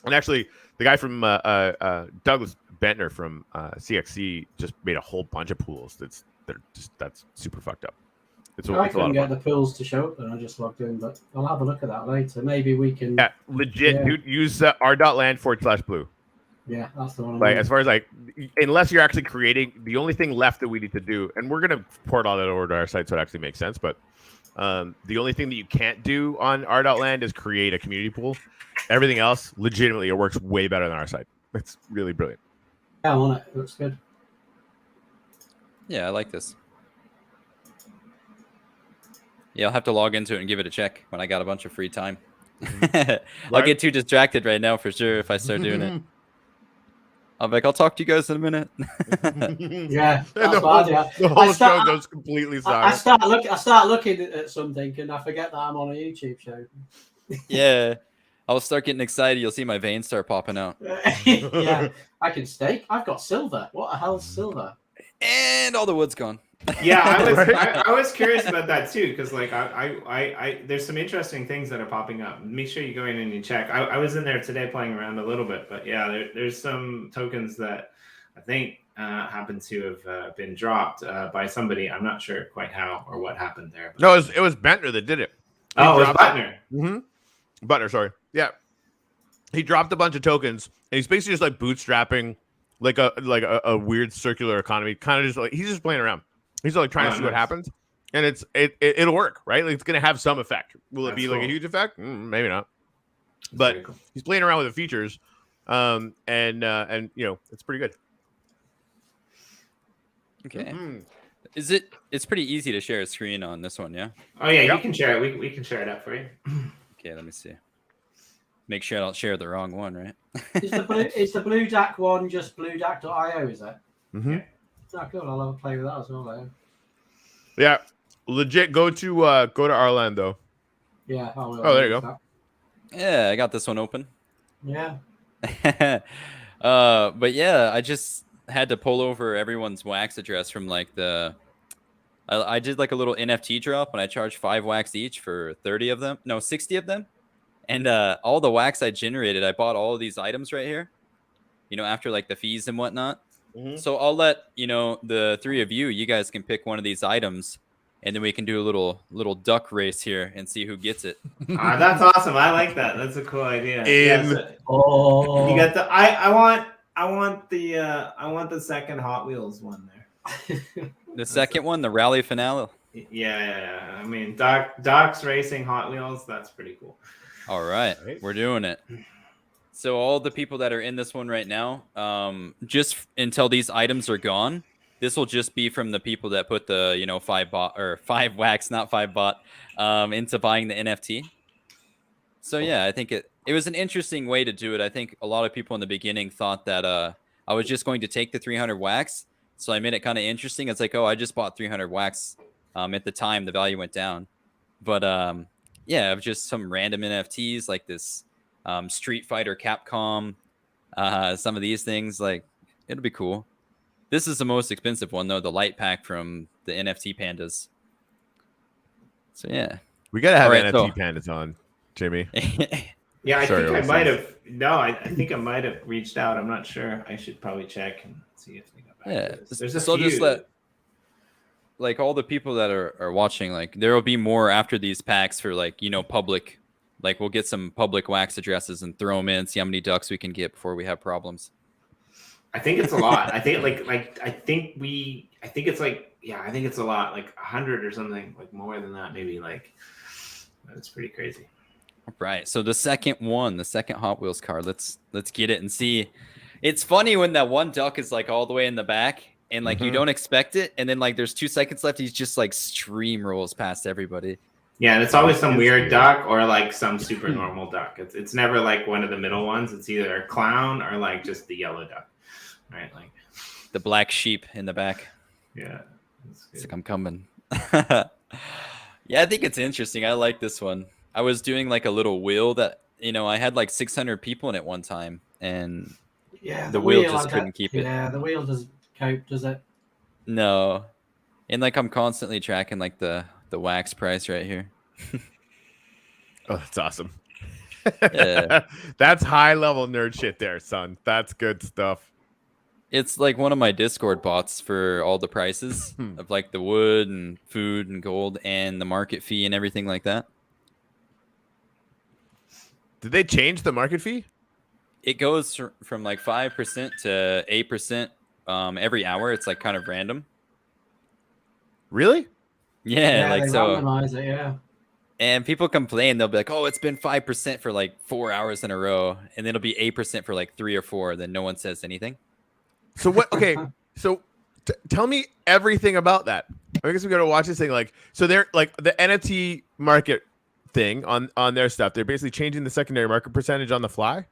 And actually, the guy from Douglas Bentner from CXC just made a whole bunch of pools. That's super fucked up. I couldn't get the pools to show up, and I just logged in, but I'll have a look at that later. Maybe we can. Yeah, legit, dude. Use r.land/blue. Yeah, that's the one. Like, as far as unless you're actually creating, the only thing left that we need to do, and we're gonna port all that over to our site so it actually makes sense. But the only thing that you can't do on r.land is create a community pool. Everything else, legitimately, it works way better than our site. It's really brilliant. Yeah, I'm on it. It looks good. Yeah, I like this. Yeah, I'll have to log into it and give it a check when I got a bunch of free time. I'll get too distracted right now for sure if I start doing it. I'm like, I'll talk to you guys in a minute. Yeah, that's bad, yeah. The whole show goes completely silent. I start looking at something and I forget that I'm on a YouTube show. Yeah, I'll start getting excited. You'll see my veins start popping out. Yeah, I can stake. I've got silver. What the hell's silver? And all the wood's gone. Yeah, I was curious about that too, because like I there's some interesting things that are popping up. Make sure you go in and you check. I was in there today playing around a little bit, but yeah, there's some tokens that I think happen to have been dropped by somebody. I'm not sure quite how or what happened there. But... No, it was Bentner that did it. It was Bentner. Mm-hmm. Bentner, sorry. Yeah, he dropped a bunch of tokens, and he's basically just like bootstrapping like a weird circular economy, kind of just like he's just playing around. He's like trying to see what happens, and it'll work, right? Like, it's gonna have some effect. Will it be like a huge effect? Maybe not. But cool. He's playing around with the features, and it's pretty good. Okay. It's pretty easy to share a screen on this one, yeah? Oh yeah, you can share it. We can share it up for you. Okay, let me see. Make sure I don't share the wrong one, right? Is the Blue Deck one just bluedeck.io, is it? Mm-hmm. Yeah. Oh, cool. I'll have a play with that as well, though. Yeah, legit. Go to Orlando. Yeah. Oh, there you go. Yeah, I got this one open. Yeah. But yeah, I just had to pull over everyone's wax address from like I did like a little NFT drop and I charged 5 wax each for 60 of them. And all the wax I generated, I bought all of these items right here, after like the fees and whatnot. Mm-hmm. So I'll let the 3 of you guys can pick one of these items, and then we can do a little duck race here and see who gets it. That's awesome. I like that. That's a cool idea. You got the I want the second Hot Wheels one there. The second one, the rally finale. Yeah. I mean, Doc's racing Hot Wheels. That's pretty cool. All right, we're doing it. So all the people that are in this one right now, just until these items are gone, this will just be from the people that put the 5 wax, not 5 bot, into buying the NFT. So yeah, I think it was an interesting way to do it. I think a lot of people in the beginning thought that I was just going to take the 300 wax, so I made it kind of interesting. It's like, oh, I just bought 300 wax. At the time, the value went down, but yeah, just some random NFTs like this. Street Fighter, Capcom, some of these things, like, it'll be cool. This is the most expensive one though, the light pack from the NFT pandas. So yeah, we gotta have NFT pandas on, Jimmy. Yeah, I Sorry, think I overseas. might have. No, I think I might have reached out. I'm not sure. I should probably check and see if they got back. Yeah. To this. There's a So few. just let like all the people that are watching, like there will be more after these packs for like, you know, public. Like we'll get some public wax addresses and throw them in, see how many ducks we can get before we have problems. I think it's a lot. I think I think it's like, yeah, I think it's a lot, like 100 or something, like more than that, maybe. Like, that's pretty crazy. Right. So the second Hot Wheels car. Let's get it and see. It's funny when that one duck is like all the way in the back and like you don't expect it, and then like there's 2 seconds left, he's just like stream rolls past everybody. Yeah, and it's always some weird duck or like some super normal duck. It's never like one of the middle ones. It's either a clown or like just the yellow duck. Right, like the black sheep in the back. Yeah. It's like I'm coming. Yeah, I think it's interesting. I like this one. I was doing like a little wheel that, you know, I had like 600 people in it one time, and yeah, the wheel just couldn't keep it. Yeah, the wheel doesn't cope, does it? No. And like I'm constantly tracking like the wax price right here. Oh, that's awesome. Yeah. That's high level nerd shit there, son. That's good stuff. It's like one of my Discord bots for all the prices of like the wood and food and gold and the market fee and everything like that. Did they change the market fee? It goes from like 5% to 8% every hour. It's like kind of random. Really? Yeah, like they so. randomize it, yeah. And people complain. They'll be like, "Oh, it's been 5% for like 4 hours in a row," and then it'll be 8% for like 3 or 4. Then no one says anything. So what? Okay, so tell me everything about that. I guess we got to watch this thing. Like, so they're like the NFT market thing on their stuff. They're basically changing the secondary market percentage on the fly.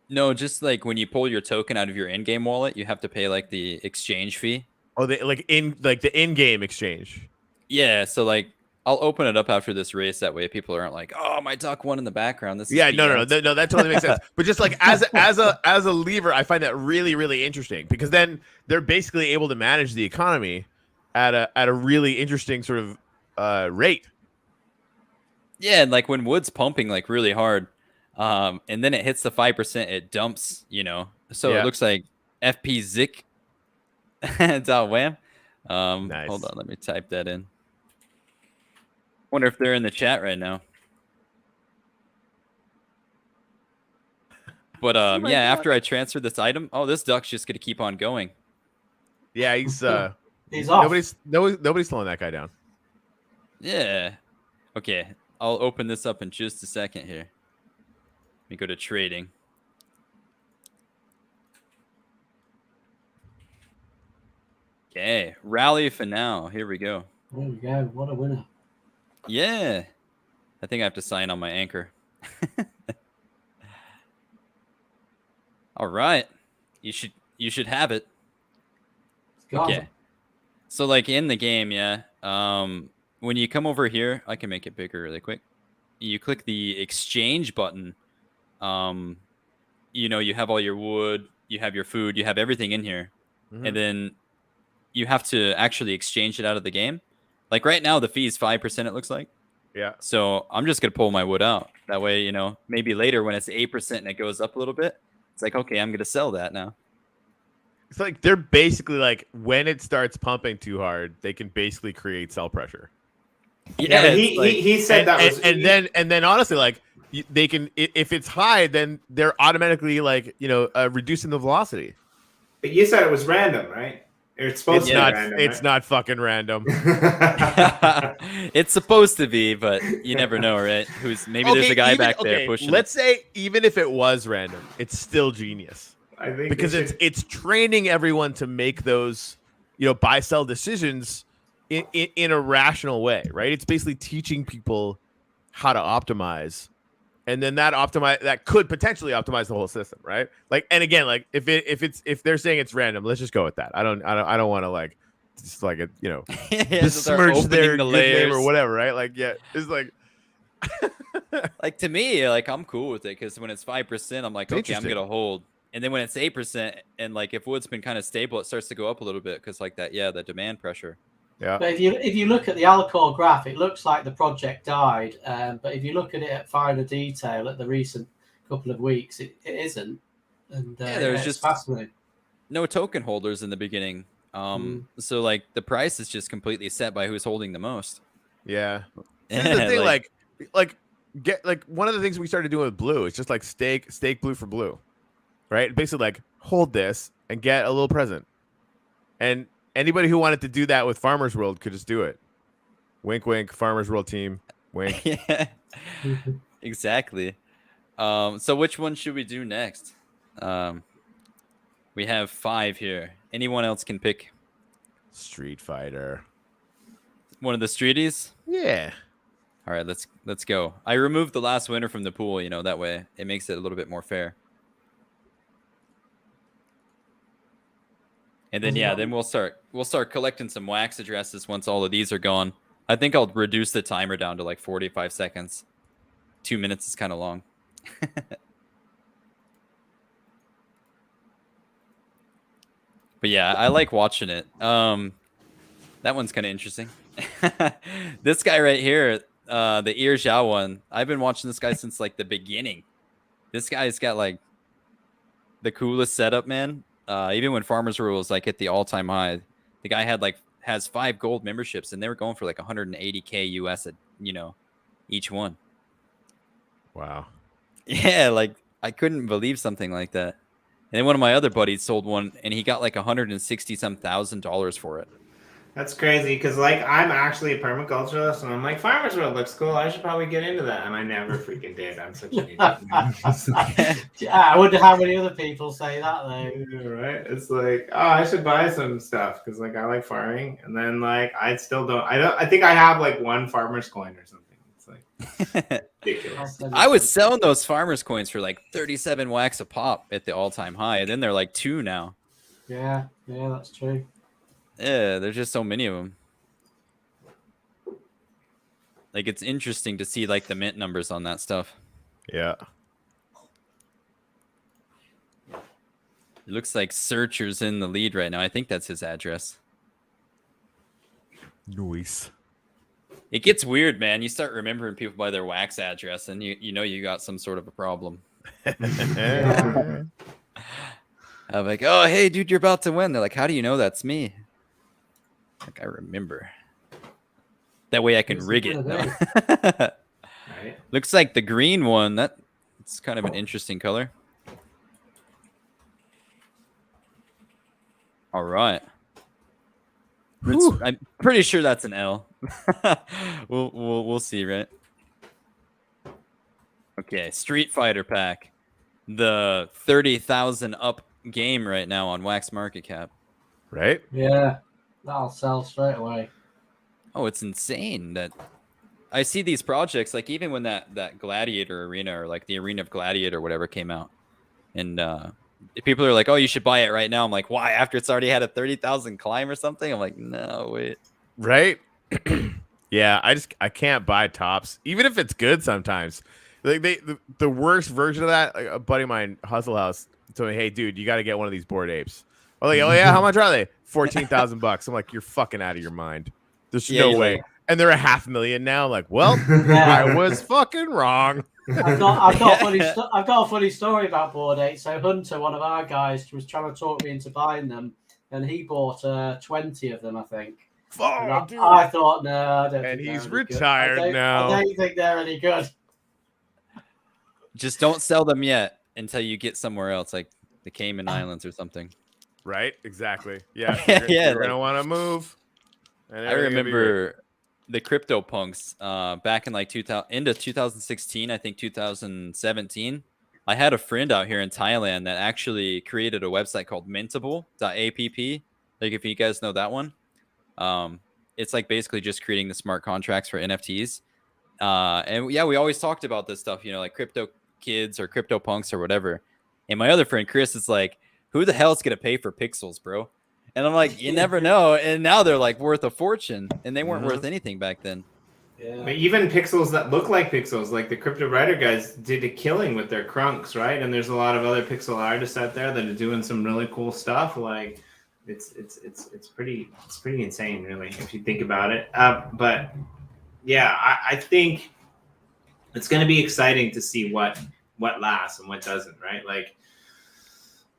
No, just like when you pull your token out of your in-game wallet, you have to pay like the exchange fee. Oh, they like the in-game exchange. Yeah, so like I'll open it up after this race. That way, people aren't like, "Oh, my duck won in the background." This is Yeah, no, BS. no, that totally makes sense. But just like as a lever, I find that really, really interesting because then they're basically able to manage the economy at a really interesting sort of rate. Yeah, and like when wood's pumping like really hard, and then it hits the 5%, it dumps. You know, so Yeah. it looks like FP Zik. Dot wham. Nice. Hold on, let me type that in. Wonder if they're in the chat right now. But Oh my yeah, God. after I transfer this item, oh, this duck's just gonna keep on going. Yeah, he's off. nobody's slowing that guy down. Yeah. Okay, I'll open this up in just a second here. Let me go to trading. Okay, rally for now. Here we go. There we go. What a winner. Yeah. I think I have to sign on my anchor. All right. You should have it. Okay. So like in the game, yeah. When you come over here, I can make it bigger really quick. You click the exchange button. You know, you have all your wood, you have your food, you have everything in here. Mhm. And then you have to actually exchange it out of the game. Like right now, the fee is 5%, it looks like. Yeah. So I'm just going to pull my wood out. That way, you know, maybe later when it's 8% and it goes up a little bit, it's like, okay, I'm going to sell that now. It's like they're basically like when it starts pumping too hard, they can basically create sell pressure. Yeah, but he said that was and then honestly, like they can if it's high, then they're automatically like reducing the velocity. But you said it was random, right? It's supposed to be random. It's not fucking random. It's supposed to be, but you never know, right? There's a guy back there pushing. Let's say even if it was random, it's still genius. I think because it's training everyone to make those buy sell decisions in a rational way, right? It's basically teaching people how to optimize, and then that could potentially optimize the whole system, right? Like, and again, like if they're saying it's random, let's just go with that. I don't want to like just like besmirch their good name or whatever, right? Like, yeah, it's like like to me, like I'm cool with it because when it's 5%, I'm like, okay, I'm gonna hold. And then when it's 8%, and like if wood's been kind of stable, it starts to go up a little bit because like that, the demand pressure. Yeah. But if you look at the Alcor graph, it looks like the project died. But if you look at it at finer detail, at the recent couple of weeks, it isn't. And there's it's just fascinating. no token holders in the beginning. So like the price is just completely set by who's holding the most. Yeah. This is the thing, like get like one of the things we started doing with blue. It's just like stake blue for blue, right? Basically, like hold this and get a little present. And anybody who wanted to do that with Farmers World could just do it. Wink, wink. Farmers World team. Wink. Yeah, exactly. So which one should we do next? We have 5 here. Anyone else can pick Street Fighter. one of the streeties. Yeah. All right, let's go. I removed the last winner from the pool. You know, that way it makes it a little bit more fair. And then then we'll start collecting some wax addresses once all of these are gone. I think I'll reduce the timer down to like 45 seconds. 2 minutes is kind of long. But yeah, I like watching it. That one's kind of interesting. This guy right here, the Ear Zhao one, I've been watching this guy since like the beginning. This guy's got like the coolest setup, man. Even when Farmers Rule was like at the all-time high, the guy has 5 gold memberships, and they were going for like 180K US at each one. Wow. Yeah, like I couldn't believe something like that. And then one of my other buddies sold one, and he got like $160,000 for it. That's crazy because, like, I'm actually a permaculturalist, and I'm like, Farmers World looks cool. I should probably get into that, and I never freaking did. I'm such an idiot. I wonder how many other people say that though. Yeah, right? It's like, oh, I should buy some stuff because, like, I like farming, and then like I still don't. I think I have like 1 farmer's coin or something. It's like ridiculous. I was selling those farmers coins for like 37 wax a pop at the all-time high, and then they're like 2 now. Yeah, that's true. Yeah, there's just so many of them. Like, it's interesting to see like the mint numbers on that stuff. Yeah. It looks like Searcher's in the lead right now. I think that's his address. Nice. It gets weird, man. You start remembering people by their wax address, and you know you got some sort of a problem. I'm like, oh, hey, dude, you're about to win. They're like, how do you know that's me? Like, I remember. That way I can rig it. Right. Looks like the green one. That's kind of an interesting color. All right. I'm pretty sure that's an L. We'll see, right? Okay, Street Fighter pack. The 30,000 up game right now on Wax Market Cap. Right? Yeah, that'll sell straight away. Oh, it's insane that I see these projects, like even when that Gladiator arena or like the Arena of Gladiator or whatever came out, and people are like, oh, you should buy it right now. I'm like, why? After it's already had a 30,000 climb or something? I'm like, no, wait. Right? Yeah, I can't buy tops, even if it's good sometimes. Like the worst version of that, like a buddy of mine, Hustle House, told me, hey, dude, you got to get one of these Bored Apes. I'm like, oh yeah, how much are they? $14,000. I'm like, you're fucking out of your mind. There's no way. Like, and they're $500,000 now. Like, well, I was fucking wrong. I've got a funny story about Bored Apes. So Hunter, one of our guys, was trying to talk me into buying them, and he bought 20 of them, I think. Oh, I thought, no, I don't. And think he's retired now. I don't think they're any good. Just don't sell them yet until you get somewhere else, like the Cayman Islands or something. Right? Exactly. Yeah. You're gonna want to move. I remember the CryptoPunks back in like into 2016, I think 2017. I had a friend out here in Thailand that actually created a website called Mintable.app. Like, if you guys know that one, it's like basically just creating the smart contracts for NFTs. And yeah, we always talked about this stuff, like crypto kids or CryptoPunks or whatever. And my other friend Chris is like, who the hell is gonna pay for pixels, bro? And I'm like, you never know. And now they're like worth a fortune, and they weren't worth anything back then. Yeah. But even pixels that look like pixels, like the Crypto Writer guys did a killing with their crunks, right? And there's a lot of other pixel artists out there that are doing some really cool stuff. Like it's pretty insane, really, if you think about it. But yeah, I think it's going to be exciting to see what what lasts and what doesn't, right? Like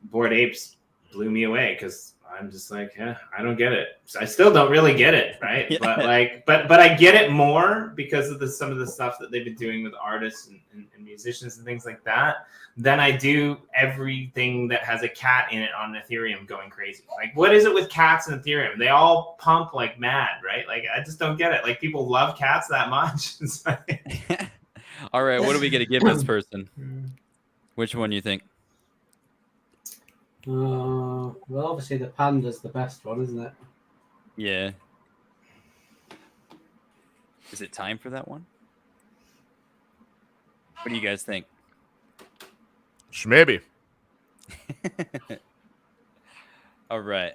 Bored Apes blew me away because I'm just like, yeah, I don't get it. I still don't really get it, right? Yeah. But like, but I get it more because of some of the stuff that they've been doing with artists and musicians and things like that than I do everything that has a cat in it on Ethereum going crazy. Like, what is it with cats and Ethereum? They all pump like mad, right? Like, I just don't get it. Like, people love cats that much. It's like... All right, what are we gonna give this person? Which one do you think? Well, obviously the panda's the best one, isn't it? Yeah. Is it time for that one? What do you guys think? Maybe. All right.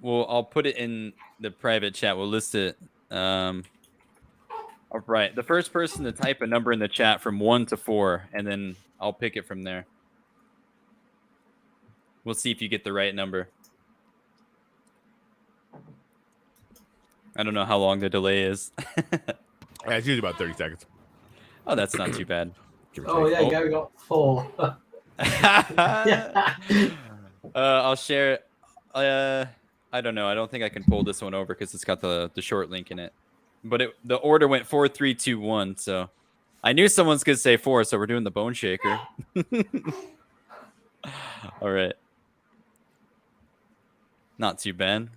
Well, I'll put it in the private chat. We'll list it. All right. The first person to type a number in the chat from 1 to 4, and then I'll pick it from there. We'll see if you get the right number. I don't know how long the delay is. Yeah, it's usually about 30 seconds. Oh, that's not too bad. Oh, yeah, Gary got 4. I'll share. I don't know. I don't think I can pull this one over because it's got the short link in it. But the order went 4, 3, 2, 1. So I knew someone's gonna say 4, so we're doing the bone shaker. All right. Not too bad.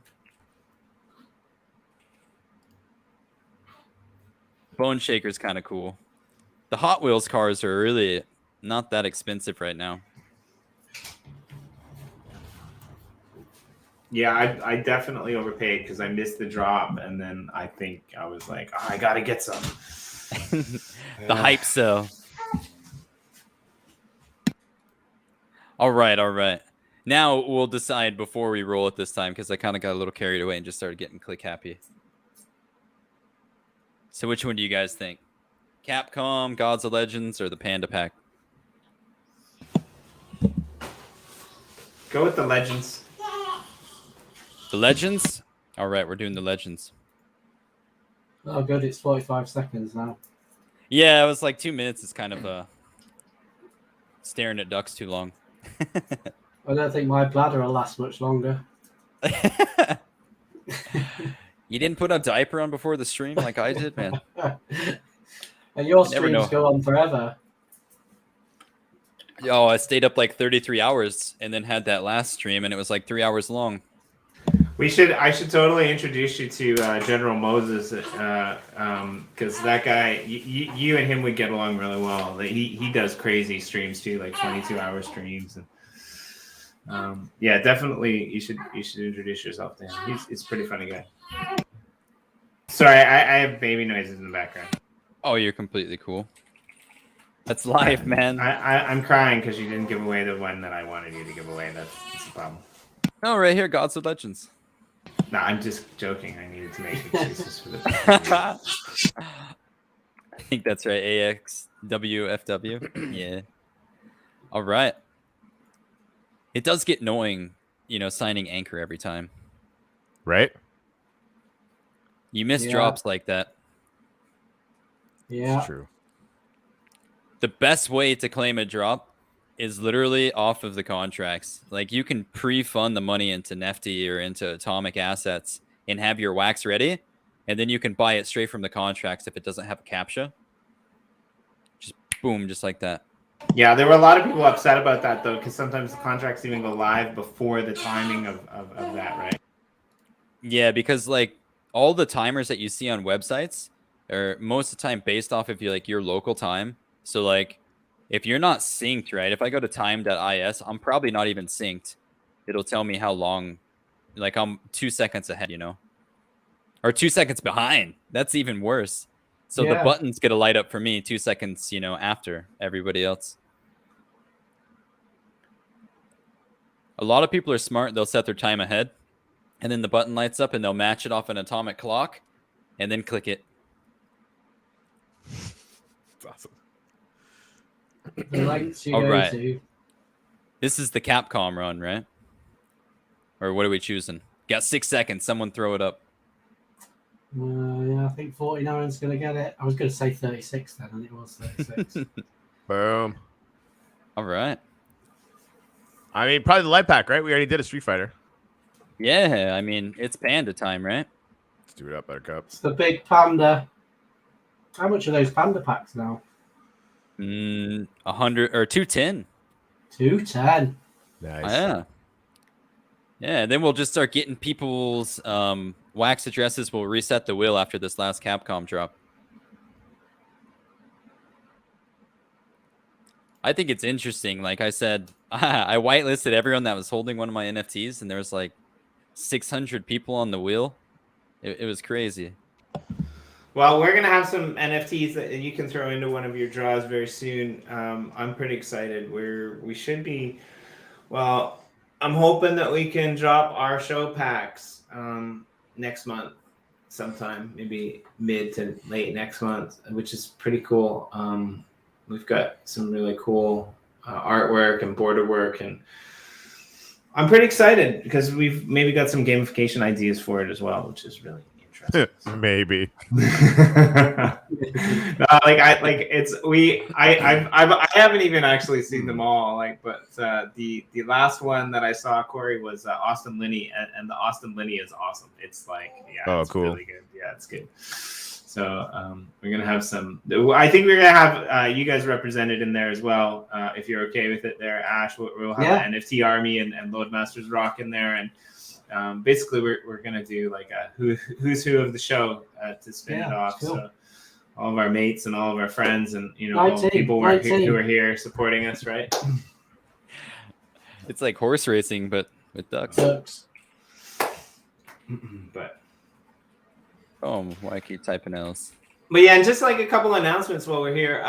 Bone shaker's kind of cool. The Hot Wheels cars are really not that expensive right now. Yeah, I definitely overpaid because I missed the drop, and then I think I was like, oh, I gotta get some. The hype sell. All right. Now we'll decide before we roll it this time because I kind of got a little carried away and just started getting click happy. So which one do you guys think? Capcom, Gods of Legends, or the Panda Pack? Go with the Legends. The Legends? All right, we're doing the Legends. Oh, good. It's 45 seconds now. Yeah, it was like 2 minutes. It's kind of staring at ducks too long. I don't think my bladder will last much longer. You didn't put a diaper on before the stream like I did, man. And your You never know. streams go on forever. Oh, I stayed up like 33 hours and then had that last stream, and it was like 3 hours long. I should totally introduce you to General Moses, because that guy, you and him would get along really well. He does crazy streams too, like 22-hour streams, and yeah, definitely you should introduce yourself to him. He's a pretty funny guy. Sorry, I have baby noises in the background. Oh, you're completely cool. That's life, man. I'm crying because you didn't give away the one that I wanted you to give away. That's the problem. Oh, right here, Gods of Legends. No, I'm just joking. I needed to make excuses for this. I think that's right. AXWFW. Yeah. All right. It does get annoying, signing Anchor every time. Right? You miss drops like that. Yeah. It's true. The best way to claim a drop is literally off of the contracts. Like, you can pre-fund the money into NFT or into Atomic Assets and have your wax ready, and then you can buy it straight from the contracts if it doesn't have a CAPTCHA. Just boom, just like that. Yeah, there were a lot of people upset about that, though, because sometimes the contracts even go live before the timing of that, right? Yeah, because, like, all the timers that you see on websites are most of the time based off of your local time. So, like, if you're not synced, right? If I go to time.is, I'm probably not even synced. It'll tell me how long, like, I'm 2 seconds ahead, or 2 seconds behind. That's even worse. So the button's going to light up for me 2 seconds, after everybody else. A lot of people are smart. They'll set their time ahead, and then the button lights up, and they'll match it off an atomic clock, and then click it. It's awesome. The links you All go right. to. This is the Capcom run, right? Or what are we choosing? Got 6 seconds. Someone throw it up. Yeah, I think 49's going to get it. I was going to say 36 then, and it was 36. Boom. All right. I mean, probably the light pack, right? We already did a Street Fighter. Yeah, I mean, it's panda time, right? Let's do it up, Buttercup. It's the big panda. How much are those panda packs now? 100 or 210. 210. Nice. Yeah. Yeah, and then we'll just start getting people's wax addresses. We'll reset the wheel after this last Capcom drop. I think it's interesting. Like I said, I whitelisted everyone that was holding one of my NFTs, and there was like 600 people on the wheel. It was crazy. Well, we're gonna have some NFTs that you can throw into one of your draws very soon. I'm pretty excited. We should be. Well, I'm hoping that we can drop our show packs next month, sometime, maybe mid to late next month, which is pretty cool. We've got some really cool artwork and border work, and I'm pretty excited because we've maybe got some gamification ideas for it as well, which is really interesting. Maybe. I haven't even actually seen them all. But the last one that I saw, Corey, was Austin Linney, and the Austin Linney is awesome. It's like, yeah, it's cool. really good. Yeah, it's good. So we're gonna have some. I think we're gonna have you guys represented in there as well. If you're okay with it, there, Ash, we'll have the NFT Army and Loadmastersrock in there, and basically we're gonna do like a who's who of the show to spin it off. Cool. So all of our mates and all of our friends and all the people who are here supporting us, right? It's like horse racing, but with ducks. But. Oh, why keep typing else? But yeah, and just like a couple announcements while we're here.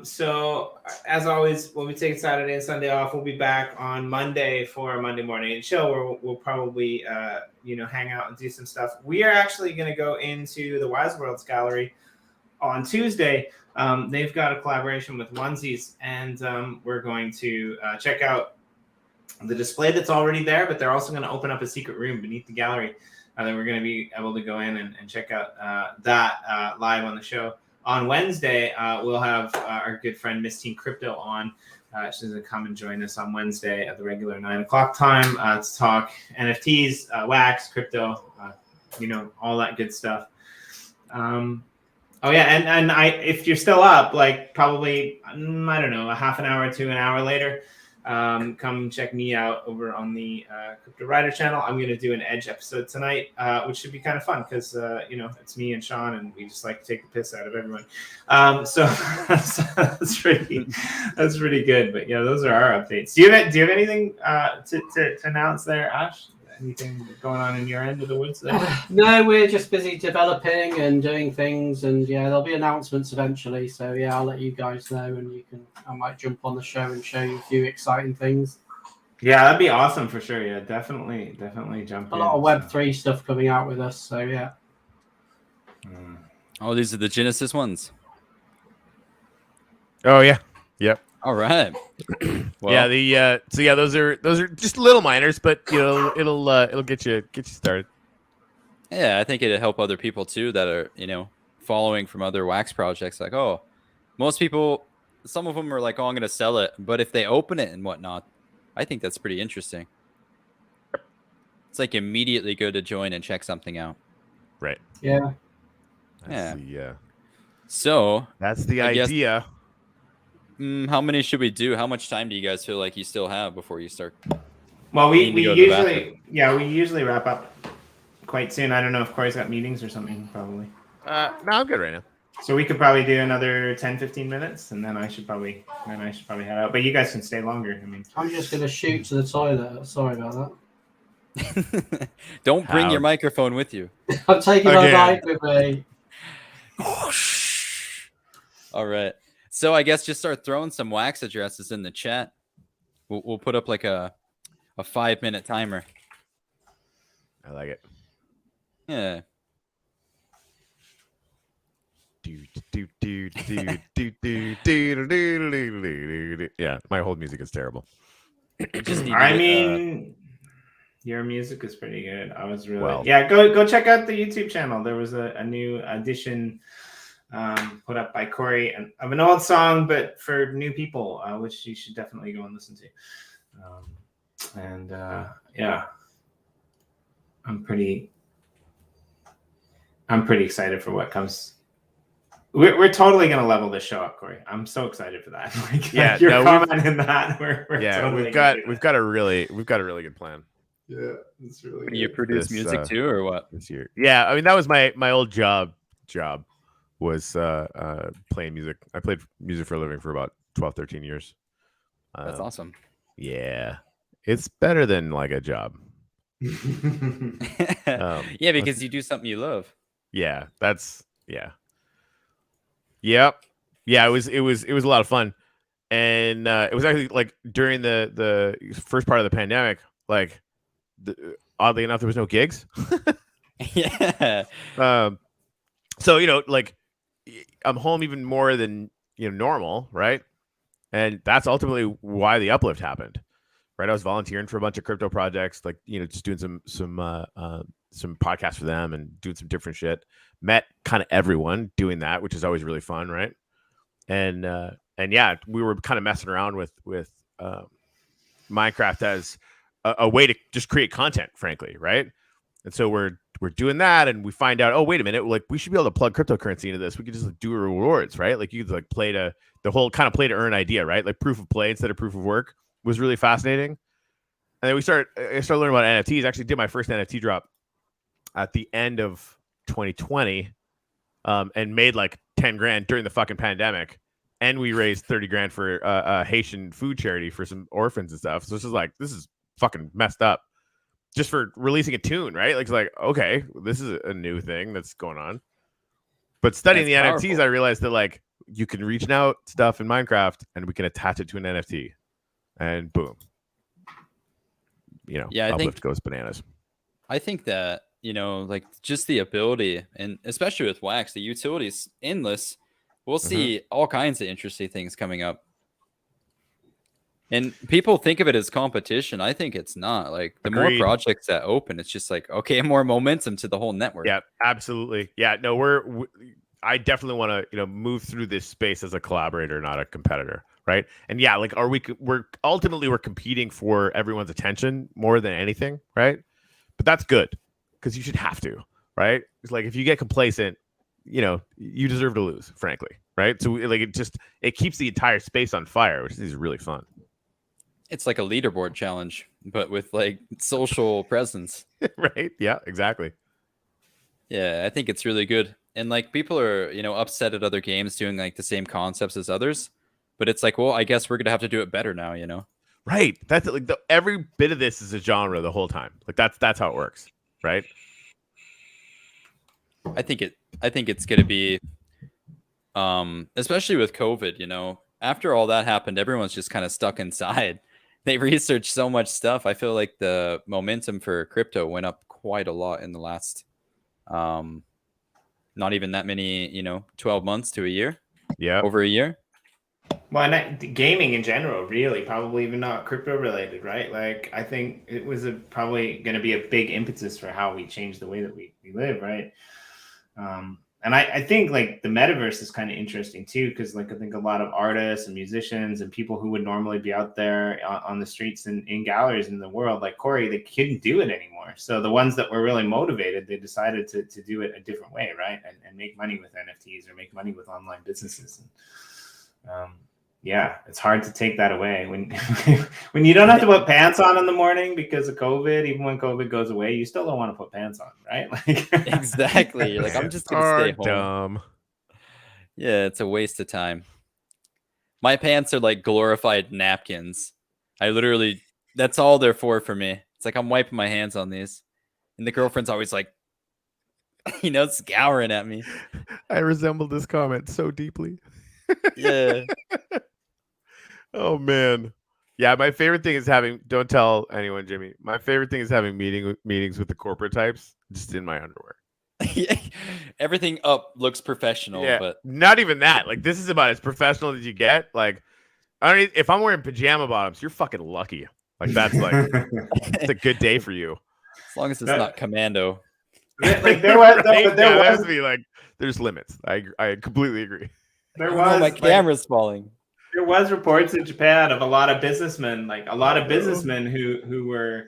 So as always, when we take Saturday and Sunday off, we'll be back on Monday for a Monday morning show where we'll probably hang out and do some stuff. We are actually going to go into the Wise Worlds Gallery on Tuesday. They've got a collaboration with Onesies, and we're going to check out the display that's already there, but they're also going to open up a secret room beneath the gallery. Then we're going to be able to go in and check out that live on the show. On Wednesday, we'll have our good friend Miss Teen Crypto on. She's going to come and join us on Wednesday at the regular 9 o'clock time to talk NFTs, wax, crypto, all that good stuff. And if you're still up, like probably, I don't know, a half an hour to an hour later, come check me out over on the Crypto Rider channel. I'm going to do an Edge episode tonight, which should be kind of fun because it's me and Sean, and we just like to take the piss out of everyone. So that's pretty good. But yeah, those are our updates. Do you have anything to announce there, Ash? Anything going on in your end of the woods there? No, we're just busy developing and doing things, and there'll be announcements eventually. So I'll let you guys know, and I might jump on the show and show you a few exciting things. Yeah, that'd be awesome for sure. Yeah, definitely jump in. A lot of Web3 stuff coming out with us. So yeah. Oh, these are the Genesis ones. Oh yeah. Yep. All right. Well, those are just little minors, but it'll get you started. Yeah, I think it'll help other people too that are following from other wax projects. Like, oh, most people, some of them are like, oh, I'm gonna sell it, but if they open it and whatnot, I think that's pretty interesting. It's like immediately go to join and check something out. Right. Yeah. So that's the idea. How many should we do? How much time do you guys feel like you still have before you start? Well, we usually wrap up quite soon. I don't know if Corey's got meetings or something, probably. No, I'm good right now. So we could probably do another 10-15 minutes, and then I should probably head out. But you guys can stay longer. I mean, I'm just gonna shoot to the toilet. Sorry about that. Don't bring your microphone with you. I'm taking my mic with me. All right. So I guess just start throwing some wax addresses in the chat. We'll put up like a 5-minute timer. I like it. Yeah. Yeah, my whole music is terrible. Your music is pretty good. I was really go check out the YouTube channel. There was a new addition put up by Corey, and of an old song, but for new people, which you should definitely go and listen to. Yeah, I'm pretty excited for what comes. We're totally gonna level this show up, Corey. I'm so excited for that. Like your comment in that. We're totally we've got a really good plan. Yeah, it's really good. You produce music too, or what? This year, yeah. I mean, that was my old job was playing music. I played music for a living for about 12, 13 years. That's awesome. Yeah, it's better than like a job. Yeah, because you do something you love. Yeah, Yep. Yeah, it was a lot of fun. And it was actually like during the first part of the pandemic, like oddly enough, there was no gigs. Yeah. So, like I'm home even more than, normal. Right. And that's ultimately why the uplift happened. Right. I was volunteering for a bunch of crypto projects, like, just doing some podcasts for them and doing some different shit. Met kind of everyone doing that, which is always really fun. Right. And yeah, we were kind of messing around with Minecraft as a way to just create content, frankly. Right. And so we're doing that, and we find out, oh, wait a minute, like we should be able to plug cryptocurrency into this. We could just do rewards, right? Like you could like the whole kind of play to earn idea, right? Like proof of play instead of proof of work was really fascinating. And then I started learning about NFTs. Actually did my first NFT drop at the end of 2020, and made like 10 grand during the fucking pandemic. And we raised 30 grand for a Haitian food charity for some orphans and stuff. So this is fucking messed up. Just for releasing a tune, right? Like, it's like, okay, this is a new thing that's going on. But studying the NFTs, I realized that like you can reach out stuff in Minecraft and we can attach it to an NFT, and boom, yeah, uplift goes bananas. I think that like just the ability, and especially with Wax, the utility is endless. We'll see all kinds of interesting things coming up. And people think of it as competition. I think it's not. Like the more projects that open, it's just like, okay, more momentum to the whole network. Yeah, absolutely. Yeah, no, I definitely want to, move through this space as a collaborator, not a competitor, right? And yeah, like we're ultimately competing for everyone's attention more than anything, right? But that's good because you should have to, right? It's like if you get complacent, you deserve to lose, frankly, right? So like it keeps the entire space on fire, which is really fun. It's like a leaderboard challenge, but with like social presence. Right. Yeah, exactly. Yeah, I think it's really good. And like people are, upset at other games doing like the same concepts as others. But it's like, well, I guess we're going to have to do it better now, Right. That's like every bit of this is a genre the whole time. Like that's how it works. Right. I think it's going to be, especially with COVID, after all that happened, everyone's just kind of stuck inside. They researched so much stuff. I feel like the momentum for crypto went up quite a lot in the last, not even that many, 12 months to a year. Yeah. Over a year. Well, and gaming in general, really, probably even not crypto related, right? Like, I think it was probably going to be a big impetus for how we change the way that we live, right? And I think like the metaverse is kind of interesting too, because like I think a lot of artists and musicians and people who would normally be out there on the streets and in galleries in the world, like Corey, they couldn't do it anymore. So the ones that were really motivated, they decided to do it a different way, right? And make money with NFTs or make money with online businesses. And, yeah, it's hard to take that away when you don't have to put pants on in the morning because of COVID. Even when COVID goes away, you still don't want to put pants on, right? Like exactly. You're like, I'm just gonna stay home. Dumb. Yeah, it's a waste of time. My pants are like glorified napkins. That's all they're for me. It's like I'm wiping my hands on these, and the girlfriend's always like, scouring at me. I resemble this comment so deeply. Yeah. Oh man. Yeah, my favorite thing is don't tell anyone, Jimmy. My favorite thing is having meetings with the corporate types just in my underwear. Yeah. Everything up looks professional, but not even that. Like this is about as professional as you get. Like if I'm wearing pajama bottoms, you're fucking lucky. Like that's like it's a good day for you. As long as it's not commando. Like there was, Right? but there Yeah, that was, would be like there's limits. I completely agree. there Oh, was my like, camera's falling. there was reports in Japan of a lot of businessmen, who were,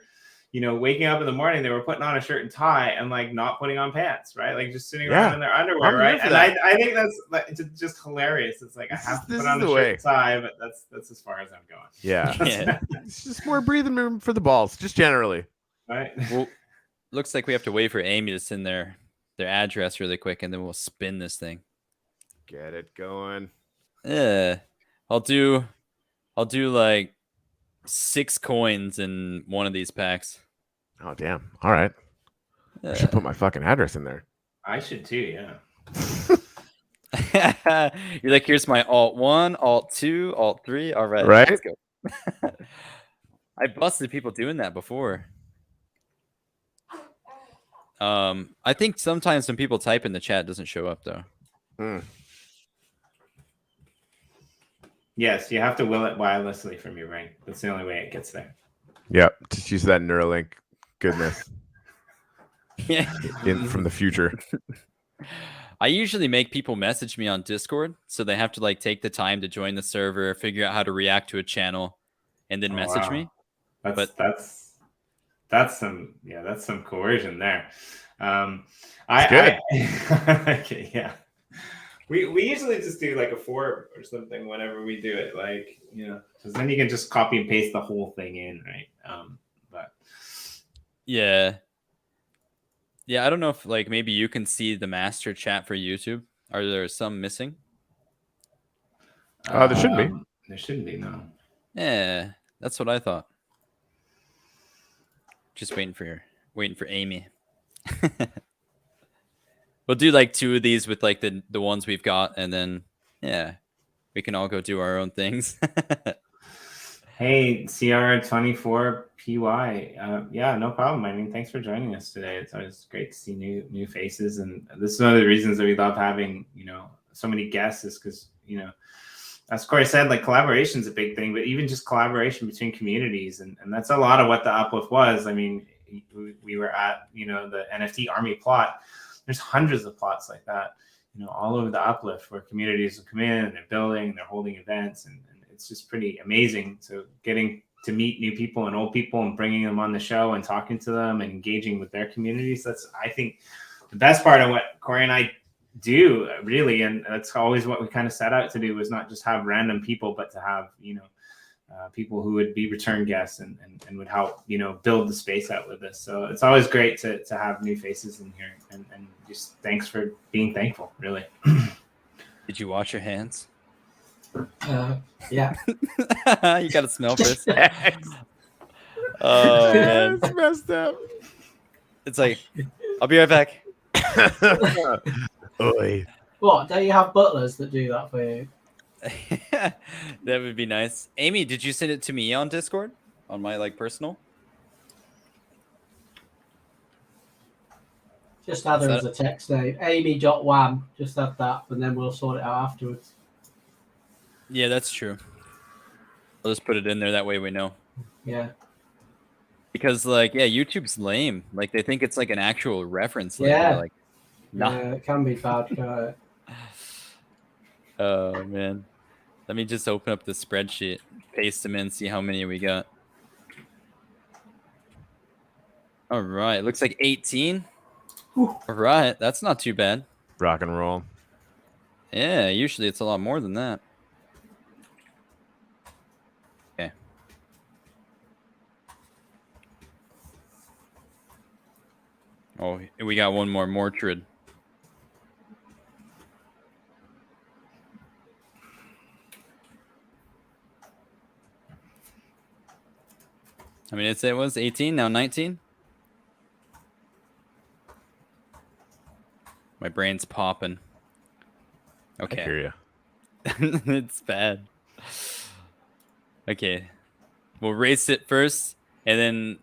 waking up in the morning, they were putting on a shirt and tie and like not putting on pants, right? Like just sitting around in their underwear, I'm right? here for And that. I think that's like, it's just hilarious. It's like I have to This put is on a the shirt way. and tie, but that's as far as I'm going. Yeah. Yeah. It's just more breathing room for the balls, just generally. Right. Well, looks like we have to wait for Amy to send their address really quick, and then we'll spin this thing. Get it going. Yeah, I'll do like 6 coins in one of these packs. Oh damn. All right. I should put my fucking address in there. I should too, yeah. You're like, here's my alt 1, alt 2, alt 3. All right, Right? let's go. I busted people doing that before. I think sometimes when people type in the chat, it doesn't show up though. Yes, you have to will it wirelessly from your ring. That's the only way it gets there. Yep. Just use that Neuralink goodness Yeah. from the future. I usually make people message me on Discord, so they have to like take the time to join the server, figure out how to react to a channel, and then message me. That's some coercion there. Okay, yeah. We usually just do like a forum or something whenever we do it, like, because then you can just copy and paste the whole thing in, right? But yeah, I don't know if like maybe you can see the master chat for YouTube. Are there some missing? There shouldn't be. There shouldn't be, no. Yeah, that's what I thought. Just waiting for Amy. We'll do like 2 of these with like the ones we've got, and then we can all go do our own things. Hey, CR24PY. Yeah, no problem. I mean, thanks for joining us today. It's always great to see new faces, and this is one of the reasons that we love having so many guests, is because as Corey said, like collaboration is a big thing, but even just collaboration between communities, and that's a lot of what the uplift was. I mean, we were at the NFT Army plot. There's hundreds of plots like that, all over the uplift, where communities will come in and they're building, they're holding events, and it's just pretty amazing. So getting to meet new people and old people and bringing them on the show and talking to them and engaging with their communities, that's, I think, the best part of what Corey and I do, really. And that's always what we kind of set out to do, was not just have random people, but to have people who would be return guests and would help build the space out with us. So it's always great to have new faces in here, and just thanks for being thankful, really. Did you wash your hands? Yeah. You gotta smell first. Oh man, It's messed up. it's like, I'll be right back. Oy. What? Don't you have butlers that do that for you? That would be nice. Amy, did you send it to me on Discord, on my like personal? Just add her as a text name. Amy.wham. Just add that, and then we'll sort it out afterwards. Yeah, that's true. I'll just put it in there, that way we know. Yeah. Because like, YouTube's lame. Like they think it's like an actual reference. Like, Yeah. Like, nah. Yeah, it can be bad. Can't it? Oh man. Let me just open up the spreadsheet, paste them in, see how many we got. All right, looks like 18. All right, that's not too bad. Rock and roll. Yeah, usually it's a lot more than that. Okay. Oh, we got one more Mortrid. I mean, it was 18, now 19. My brain's popping. Okay. I hear you. It's bad. Okay. We'll race it first, and then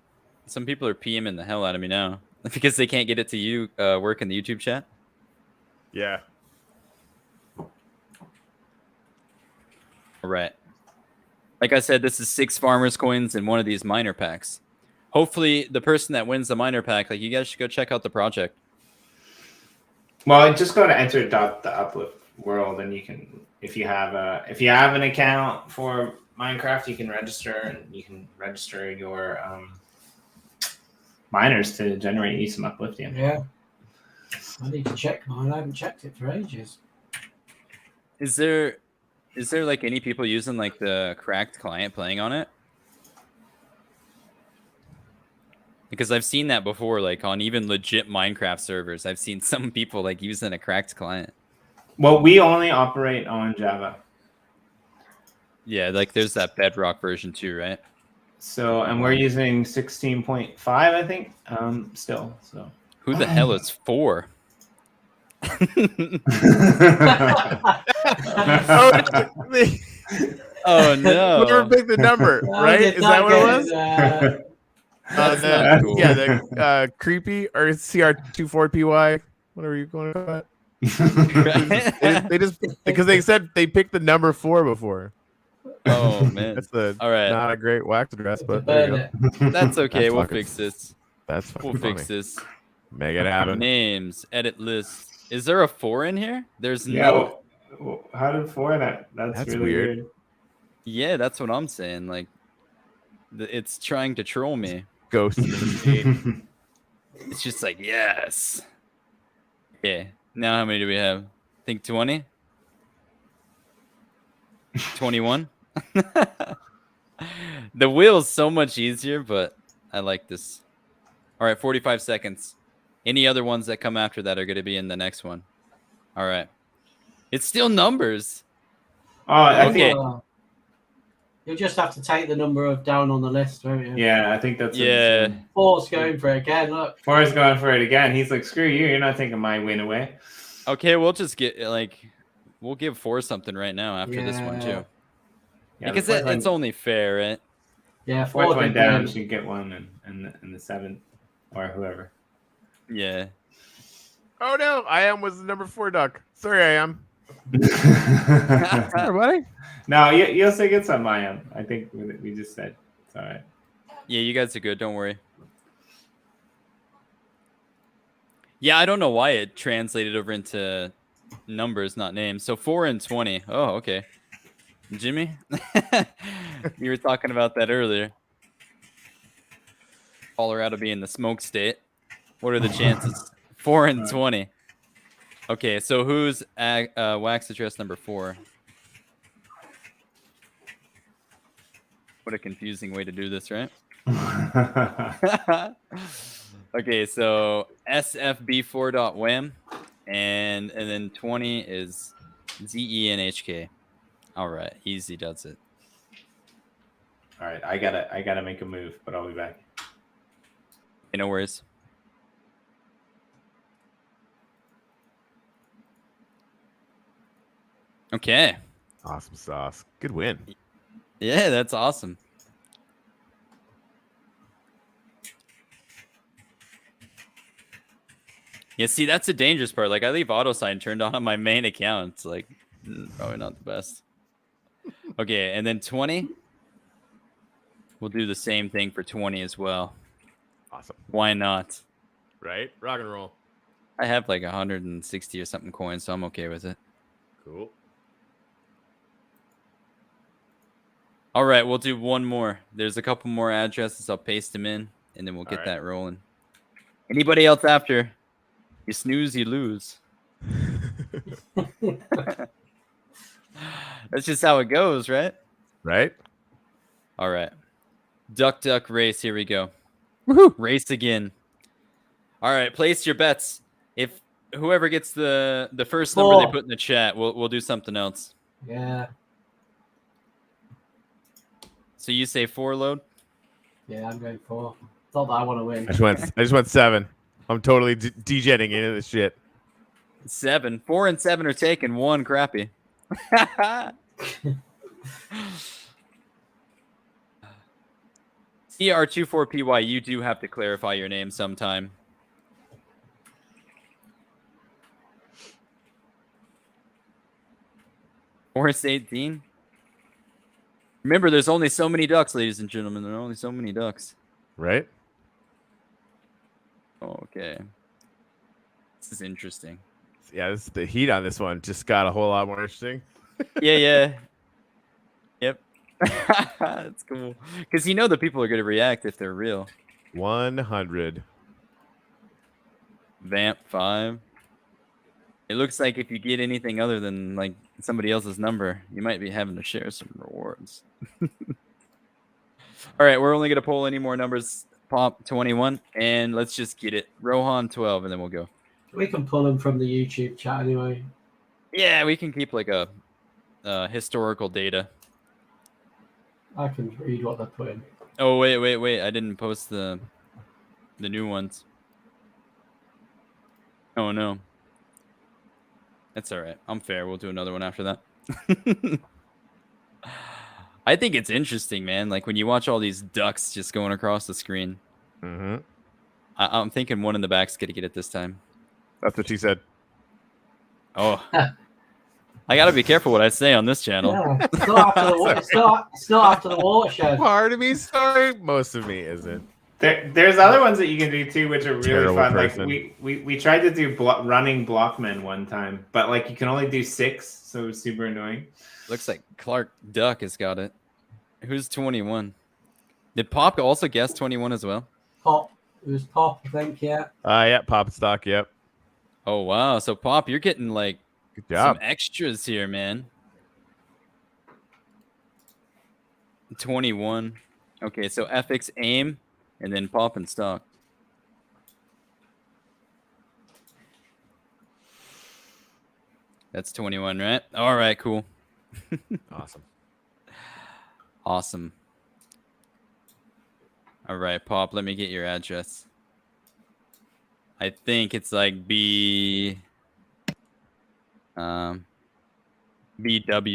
some people are PMing the hell out of me now because they can't get it to you work in the YouTube chat. Yeah. All right. Like I said, this is 6 farmers coins in one of these miner packs. Hopefully, the person that wins the miner pack, like, you guys should go check out the project. Well, just go to enter.the-uplift world, and you can, if you have an account for Minecraft, you can register, and you can register your miners to generate you some uplifting. Yeah. I need to check mine. I haven't checked it for ages. Is there like any people using like the cracked client playing on it? Because I've seen that before, like on even legit Minecraft servers. I've seen some people like using a cracked client. Well, we only operate on Java. Yeah, like there's that Bedrock version too, right? So, and we're using 16.5, I think, still. So, who the hell is 4? Oh no! Whoever picked the number, right? Is that what it was? That's not cool. Yeah, the creepy or CR24PY, whatever you're going to call it. they just because they said they picked the number 4 before. Oh man, that's all right. Not a great wax address, but there you go. That's okay. We'll fix this. We'll fix this. Make it happen. Names, edit list. Is there a 4 in here? There's no. How did 4 that? That's really weird. Yeah, that's what I'm saying. Like, it's trying to troll me. Ghost. It's just like, yes. Okay. Now how many do we have? I think 20? 21? The wheel's so much easier, but I like this. All right, 45 seconds. Any other ones that come after that are going to be in the next one. All right. It's still numbers. Oh, okay. You'll just have to take the number of down on the list, won't you? Yeah, I think that's... Yeah. 4's going for it again, look. 4 is going for it again. He's like, screw you. You're not taking my win away. Okay, we'll just get, like... We'll give 4 something right now after this one, too. Yeah, because it's only fair, right? Yeah, 4 went down, you get 1 and the 7 or whoever. Yeah. Oh, no. I am was the number 4 duck. Sorry, I am. Everybody? No, you'll say get some, I am. I think we just said it's all right. Yeah, you guys are good. Don't worry. Yeah, I don't know why it translated over into numbers, not names. So 4 and 20. Oh, okay. Jimmy, you were talking about that earlier. Colorado being the smoke state. What are the chances? 4 and 20. Okay, so who's wax address number 4? What a confusing way to do this, right? Okay, so sfb4.wham, and then 20 is ZENHK. All right, easy does it. All right, I gotta make a move, but I'll be back. Okay, no worries. Okay. Awesome sauce. Good win. Yeah, that's awesome. Yeah, see, that's the dangerous part. Like, I leave auto sign turned on my main account. It's like probably not the best. Okay, and then 20. We'll do the same thing for 20 as well. Awesome. Why not? Right? Rock and roll. I have like 160 or something coins, so I'm okay with it. Cool. All right, we'll do one more. There's a couple more addresses. I'll paste them in, and then we'll get that rolling. Anybody else after? You snooze, you lose. That's just how it goes, right? Right. All right. Duck, duck, race. Here we go. Woohoo! Race again. All right, place your bets. If whoever gets the first number they put in the chat, we'll do something else. Yeah. So you say 4, Load? Yeah, I'm going 4. Not that I want to win. I just went 7. I'm totally degenning into this shit. 7. 4 and 7 are taken. 1 crappy. CR24PY, you do have to clarify your name sometime. Horse 18. Remember, there's only so many ducks, ladies and gentlemen. There are only so many ducks. Right? Okay. This is interesting. Yeah, the heat on this one just got a whole lot more interesting. Yeah. Yep. That's cool. Because you know the people are going to react if they're real. 100. Vamp 5. It looks like if you get anything other than like somebody else's number, you might be having to share some rewards. All right, we're only going to pull any more numbers. Pop 21, and let's just get it. Rohan 12, and then we'll go. We can pull them from the YouTube chat anyway. Yeah, we can keep like a historical data. I can read what they're putting. Oh, wait. I didn't post the new ones. Oh, no. That's all right. I'm fair. We'll do another one after that. I think it's interesting, man. Like when you watch all these ducks just going across the screen. Mm-hmm. I'm thinking one in the back's going to get it this time. That's what she said. Oh. I got to be careful what I say on this channel. Yeah, it's not after the watershed. Part of me sorry. Most of me isn't. There's other ones that you can do too, which are really Terrible fun. person. Like we tried to do running blockmen one time, but like you can only do 6, so it was super annoying. Looks like Clark Duck has got it. Who's 21? Did Pop also guess 21 as well? Pop. It was Pop, I think, yeah. Yeah, pop stock, yep. Oh, wow. So, Pop, you're getting like Good job. some extras here, man. 21. Okay, so FX aim and then Pop and stock. That's 21, right? All right, cool. Awesome. All right, Pop, let me get your address. I think it's like BW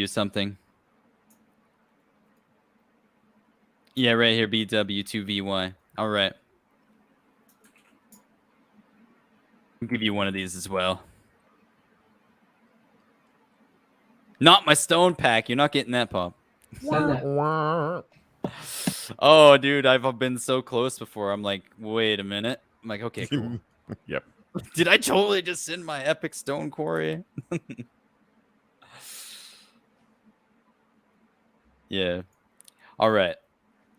something. Yeah, right here, BW2VY. All right. I'll give you one of these as well. Not my stone pack. You're not getting that, Pop. Send it. Oh, dude, I've been so close before. I'm like, wait a minute. I'm like, okay, cool. Yep. Did I totally just send my epic stone quarry? Yeah. All right.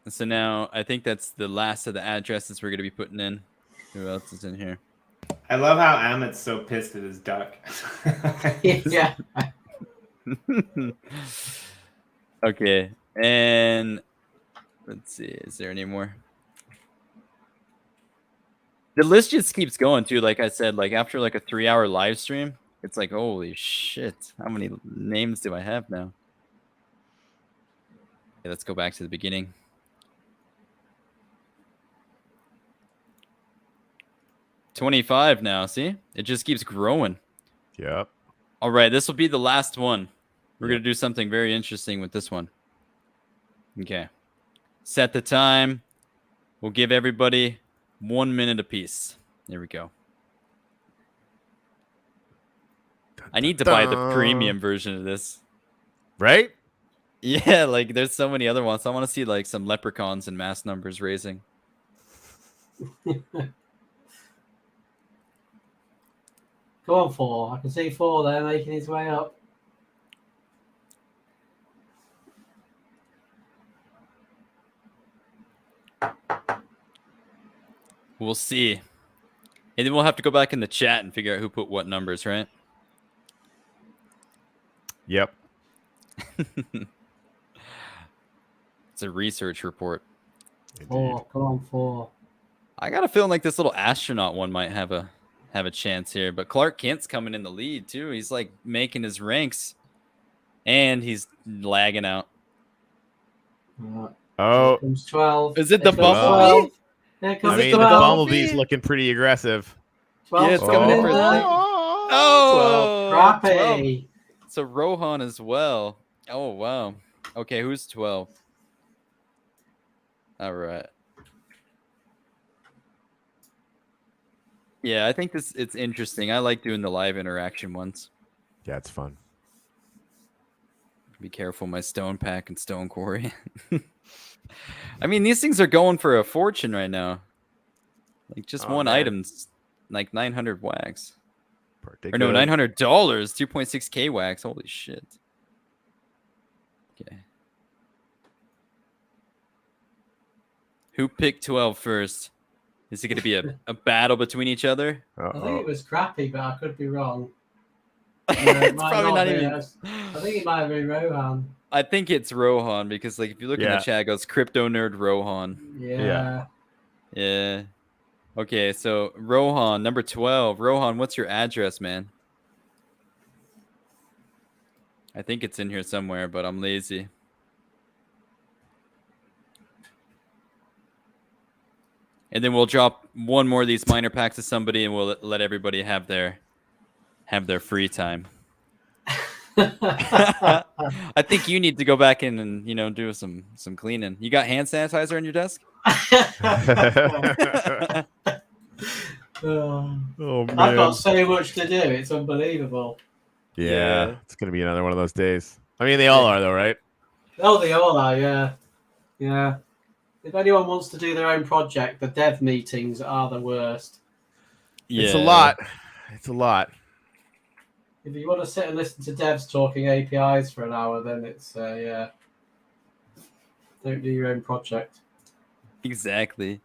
So now I think that's the last of the addresses we're going to be putting in. Who else is in here? I love how Amit's so pissed at his duck. Yeah. Okay. And let's see. Is there any more? The list just keeps going too. Like I said, like after like a 3-hour live stream, it's like, holy shit. How many names do I have now? Okay, let's go back to the beginning. $25 now. See? It just keeps growing. Yep. All right. This will be the last one. We're going to do something very interesting with this one. Okay. Set the time. We'll give everybody 1 minute apiece. There we go. I need to buy the premium version of this. Right? Yeah, like there's so many other ones. I want to see like some leprechauns and mass numbers raising. Go on, 4. I can see 4 there making his way up. We'll see. And then we'll have to go back in the chat and figure out who put what numbers, right? Yep. It's a research report. 4. Come on, 4. I got a feeling like this little astronaut one might have a chance here, but Clark Kent's coming in the lead too. He's like making his ranks, and he's lagging out. Oh, Here comes 12. Is it the Here comes bumblebee? 12. Here I comes mean, the 12. bumblebee's looking pretty aggressive. 12's Yeah, it's coming coming in in for there. Oh, 12. Crappy. So Rohan as well. Oh wow. Okay, who's 12? All right. Yeah, I think it's interesting. I like doing the live interaction ones. Yeah, it's fun. Be careful, my stone pack and stone quarry. I mean, these things are going for a fortune right now. Like just Oh, one man. item's like 900 wax. Particular. Or no, $900, 2.6K wax. Holy shit. Okay. Who picked 12 first? Is it going to be a battle between each other? I think it was crappy, but I could be wrong. It's probably not even. I think it might have been Rohan. I think it's Rohan because, like, if you look in the chat, it goes Crypto Nerd Rohan. Yeah. Yeah. Okay, so Rohan, number 12. Rohan, what's your address, man? I think it's in here somewhere, but I'm lazy. And then we'll drop one more of these minor packs to somebody, and we'll let everybody have their free time. I think you need to go back in and do some cleaning. You got hand sanitizer on your desk? Oh man, I've got so much to do. It's unbelievable. Yeah, it's gonna be another one of those days. I mean, they all are though, right? Oh, they all are. Yeah. If anyone wants to do their own project, the dev meetings are the worst. Yeah. It's a lot. If you want to sit and listen to devs talking APIs for an hour, then it's don't do your own project. Exactly.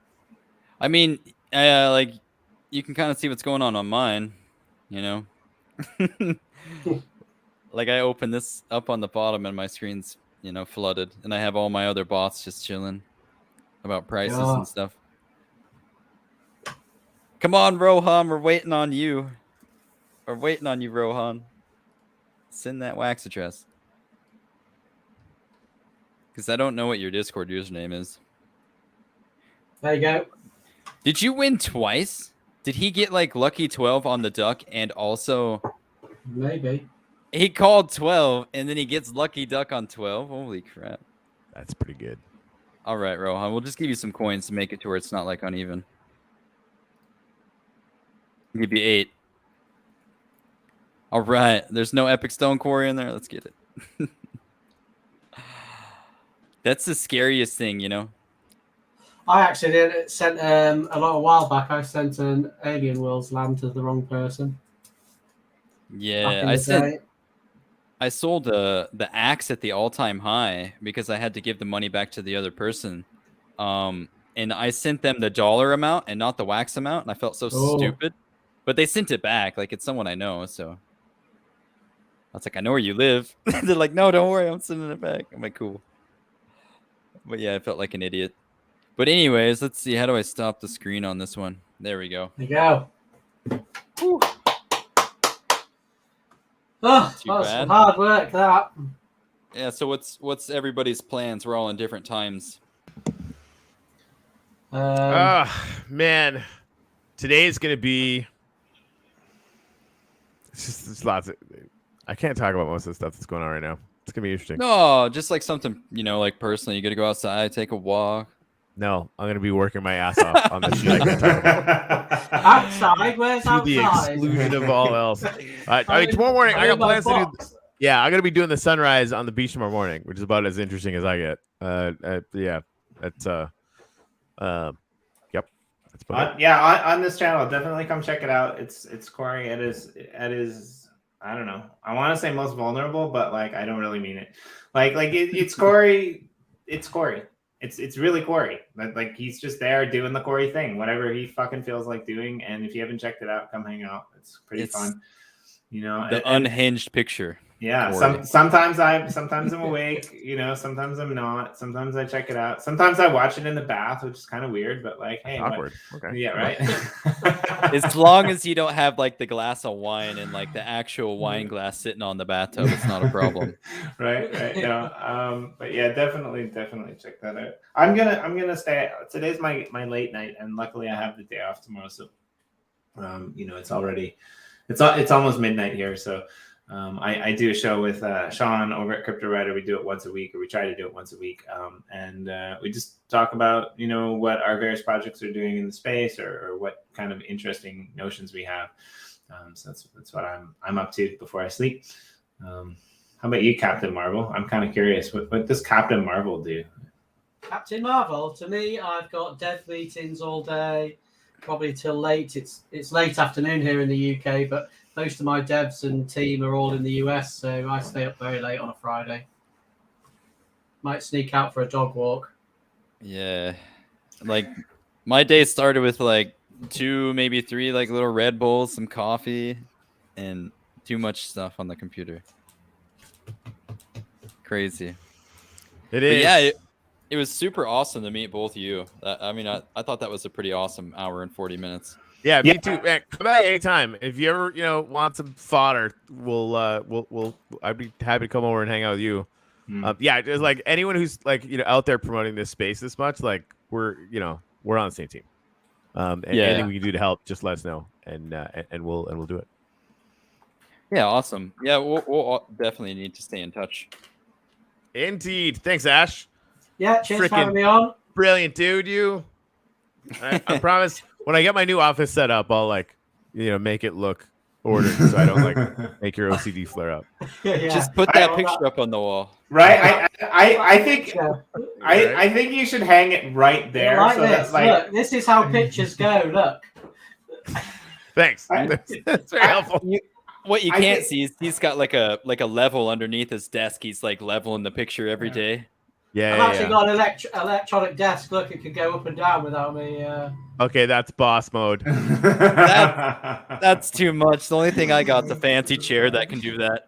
I mean, like, you can kind of see what's going on mine, Like, I open this up on the bottom and my screen's, flooded, and I have all my other bots just chilling about prices and stuff. Come on, Rohan, we're waiting on you. We're waiting on you, Rohan. Send that wax address. Because I don't know what your Discord username is. There you go. Did you win twice? Did he get like lucky 12 on the duck and also... Maybe. He called 12 and then he gets lucky duck on 12? Holy crap. That's pretty good. All right, Rohan. We'll just give you some coins to make it to where it's not like uneven. I'll give you 8. All right. There's no epic stone quarry in there. Let's get it. That's the scariest thing, I actually did sent a while back. I sent an Alien Worlds land to the wrong person. Yeah, I sold the axe at the all-time high because I had to give the money back to the other person. And I sent them the dollar amount and not the wax amount, and I felt so stupid. But they sent it back, like it's someone I know, so I was like, I know where you live. They're like, no, don't worry, I'm sending it back. I'm like, cool. But yeah, I felt like an idiot. But anyways, let's see. How do I stop the screen on this one? There we go. There you go. Whew. Oh, that was some hard work, that. Yeah, so what's everybody's plans? We're all in different times. Man. Today is going to be... It's lots of... I can't talk about most of the stuff that's going on right now. It's going to be interesting. No, just like something, like personally. You got to go outside, take a walk. No, I'm going to be working my ass off on this shit I can't talk about. Outside? Where's outside? To the exclusion of all else. I mean, tomorrow morning, I got plans to do... Yeah, I'm going to be doing the sunrise on the beach tomorrow morning, which is about as interesting as I get. Yeah, that's... Yep. That's on this channel, definitely come check it out. It's Corey. It is I don't know. I want to say most vulnerable, but like I don't really mean it. It's Corey. It's Corey. It's really Corey. Like he's just there doing the Corey thing, whatever he fucking feels like doing. And if you haven't checked it out, come hang out. It's pretty fun. The unhinged picture. Yeah, sometimes I'm awake, sometimes I'm not. Sometimes I check it out. Sometimes I watch it in the bath, which is kind of weird, but like, hey, awkward. Okay. Yeah, right. As long as you don't have like the glass of wine and like the actual wine glass sitting on the bathtub, it's not a problem. right. But yeah, definitely check that out. I'm gonna stay. Today's my late night, and luckily I have the day off tomorrow, so it's already it's almost midnight here, so. I do a show with Sean over at Crypto Writer. We do it once a week, or we try to do it once a week, and we just talk about what our various projects are doing in the space, or what kind of interesting notions we have. So that's what I'm up to before I sleep. How about you, Captain Marvel? I'm kind of curious. What does Captain Marvel do? Captain Marvel, to me, I've got dev meetings all day. probably till late. It's late afternoon here in the UK, but most of my devs and team are all in the US, so I stay up very late on a Friday. Might sneak out for a dog walk. Yeah, like my day started with like 2, maybe 3 like little Red Bulls, some coffee, and too much stuff on the computer. Crazy. It is. But yeah, it was super awesome to meet both of you. I mean, I thought that was a pretty awesome hour and 40 minutes. Yeah, me too. Man, come back anytime. If you ever, want some fodder, we'll I'd be happy to come over and hang out with you. Yeah, just like anyone who's like, out there promoting this space this much, like we're on the same team. And anything we can do to help, just let us know, and we'll do it. Yeah, awesome. Yeah, we'll definitely need to stay in touch. Indeed. Thanks, Ash. Yeah, cheers for having me on. Brilliant, dude. I promise when I get my new office set up, I'll make it look ordered so I don't make your OCD flare up. Yeah. Just put that picture up on the wall. Right. I think you should hang it right there. Like so this. Look, this is how pictures go. Look. Thanks. That's very helpful. What you can't see is he's got like a level underneath his desk. He's like leveling the picture every day. Yeah, I've actually got an electronic desk. Look, it can go up and down without me. Okay, that's boss mode. That's too much. The only thing I got is a fancy chair that can do that.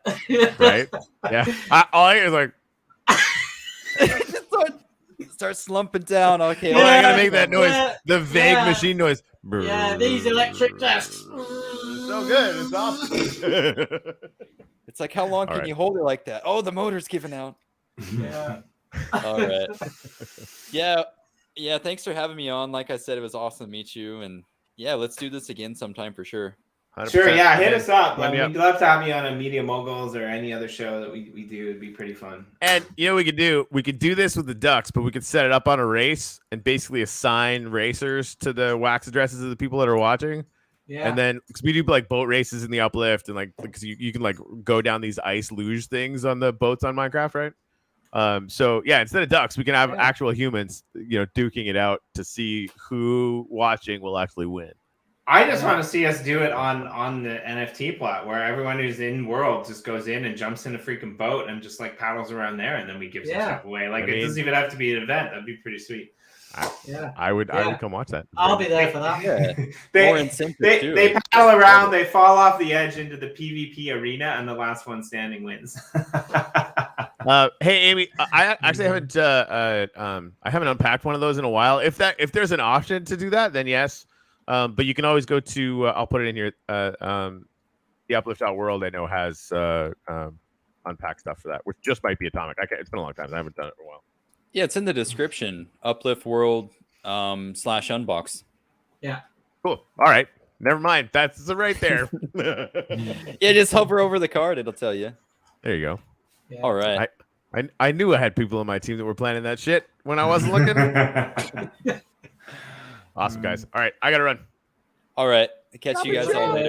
Right? Yeah. All I hear is like, start slumping down. Okay, oh, I gotta make that noise. The vague machine noise. Yeah, these electric desks. So good. It's awesome. It's like, how long can you hold it like that? Oh, the motor's giving out. Yeah. All right. Yeah. Thanks for having me on. Like I said, it was awesome to meet you, and yeah, let's do this again sometime for sure. 100%. Sure, yeah, hit us up. Let me We'd love to have you on a Media Moguls or any other show that we do. It'd be pretty fun. And we could do? We could do this with the Ducks, but we could set it up on a race and basically assign racers to the wax addresses of the people that are watching. Yeah. And then because we do like boat races in the uplift, and because you can like go down these ice luge things on the boats on Minecraft, right? So yeah, instead of ducks, we can have actual humans, duking it out to see who watching will actually win. I just want to see us do it on the NFT plot where everyone who's in world just goes in and jumps in a freaking boat and just like paddles around there, and then we give some stuff away. Like it doesn't even have to be an event. That'd be pretty sweet. I would come watch that. I'll be there for that. Yeah. They paddle around, they fall off the edge into the PvP arena, and the last one standing wins. Hey Amy, I actually haven't I haven't unpacked one of those in a while. If there's an option to do that, then yes. But you can always go to I'll put it in here. The Uplift.world I know has unpacked stuff for that, which just might be Atomic. It's been a long time. I haven't done it for a while. Yeah, it's in the description. Uplift World /unbox. Yeah. Cool. All right. Never mind. That's right there. Yeah, just hover over the card. It'll tell you. There you go. Yeah. All right. I knew I had people on my team that were planning that shit when I wasn't looking. Awesome, guys. All right. I got to run. All right. Catch you guys all later.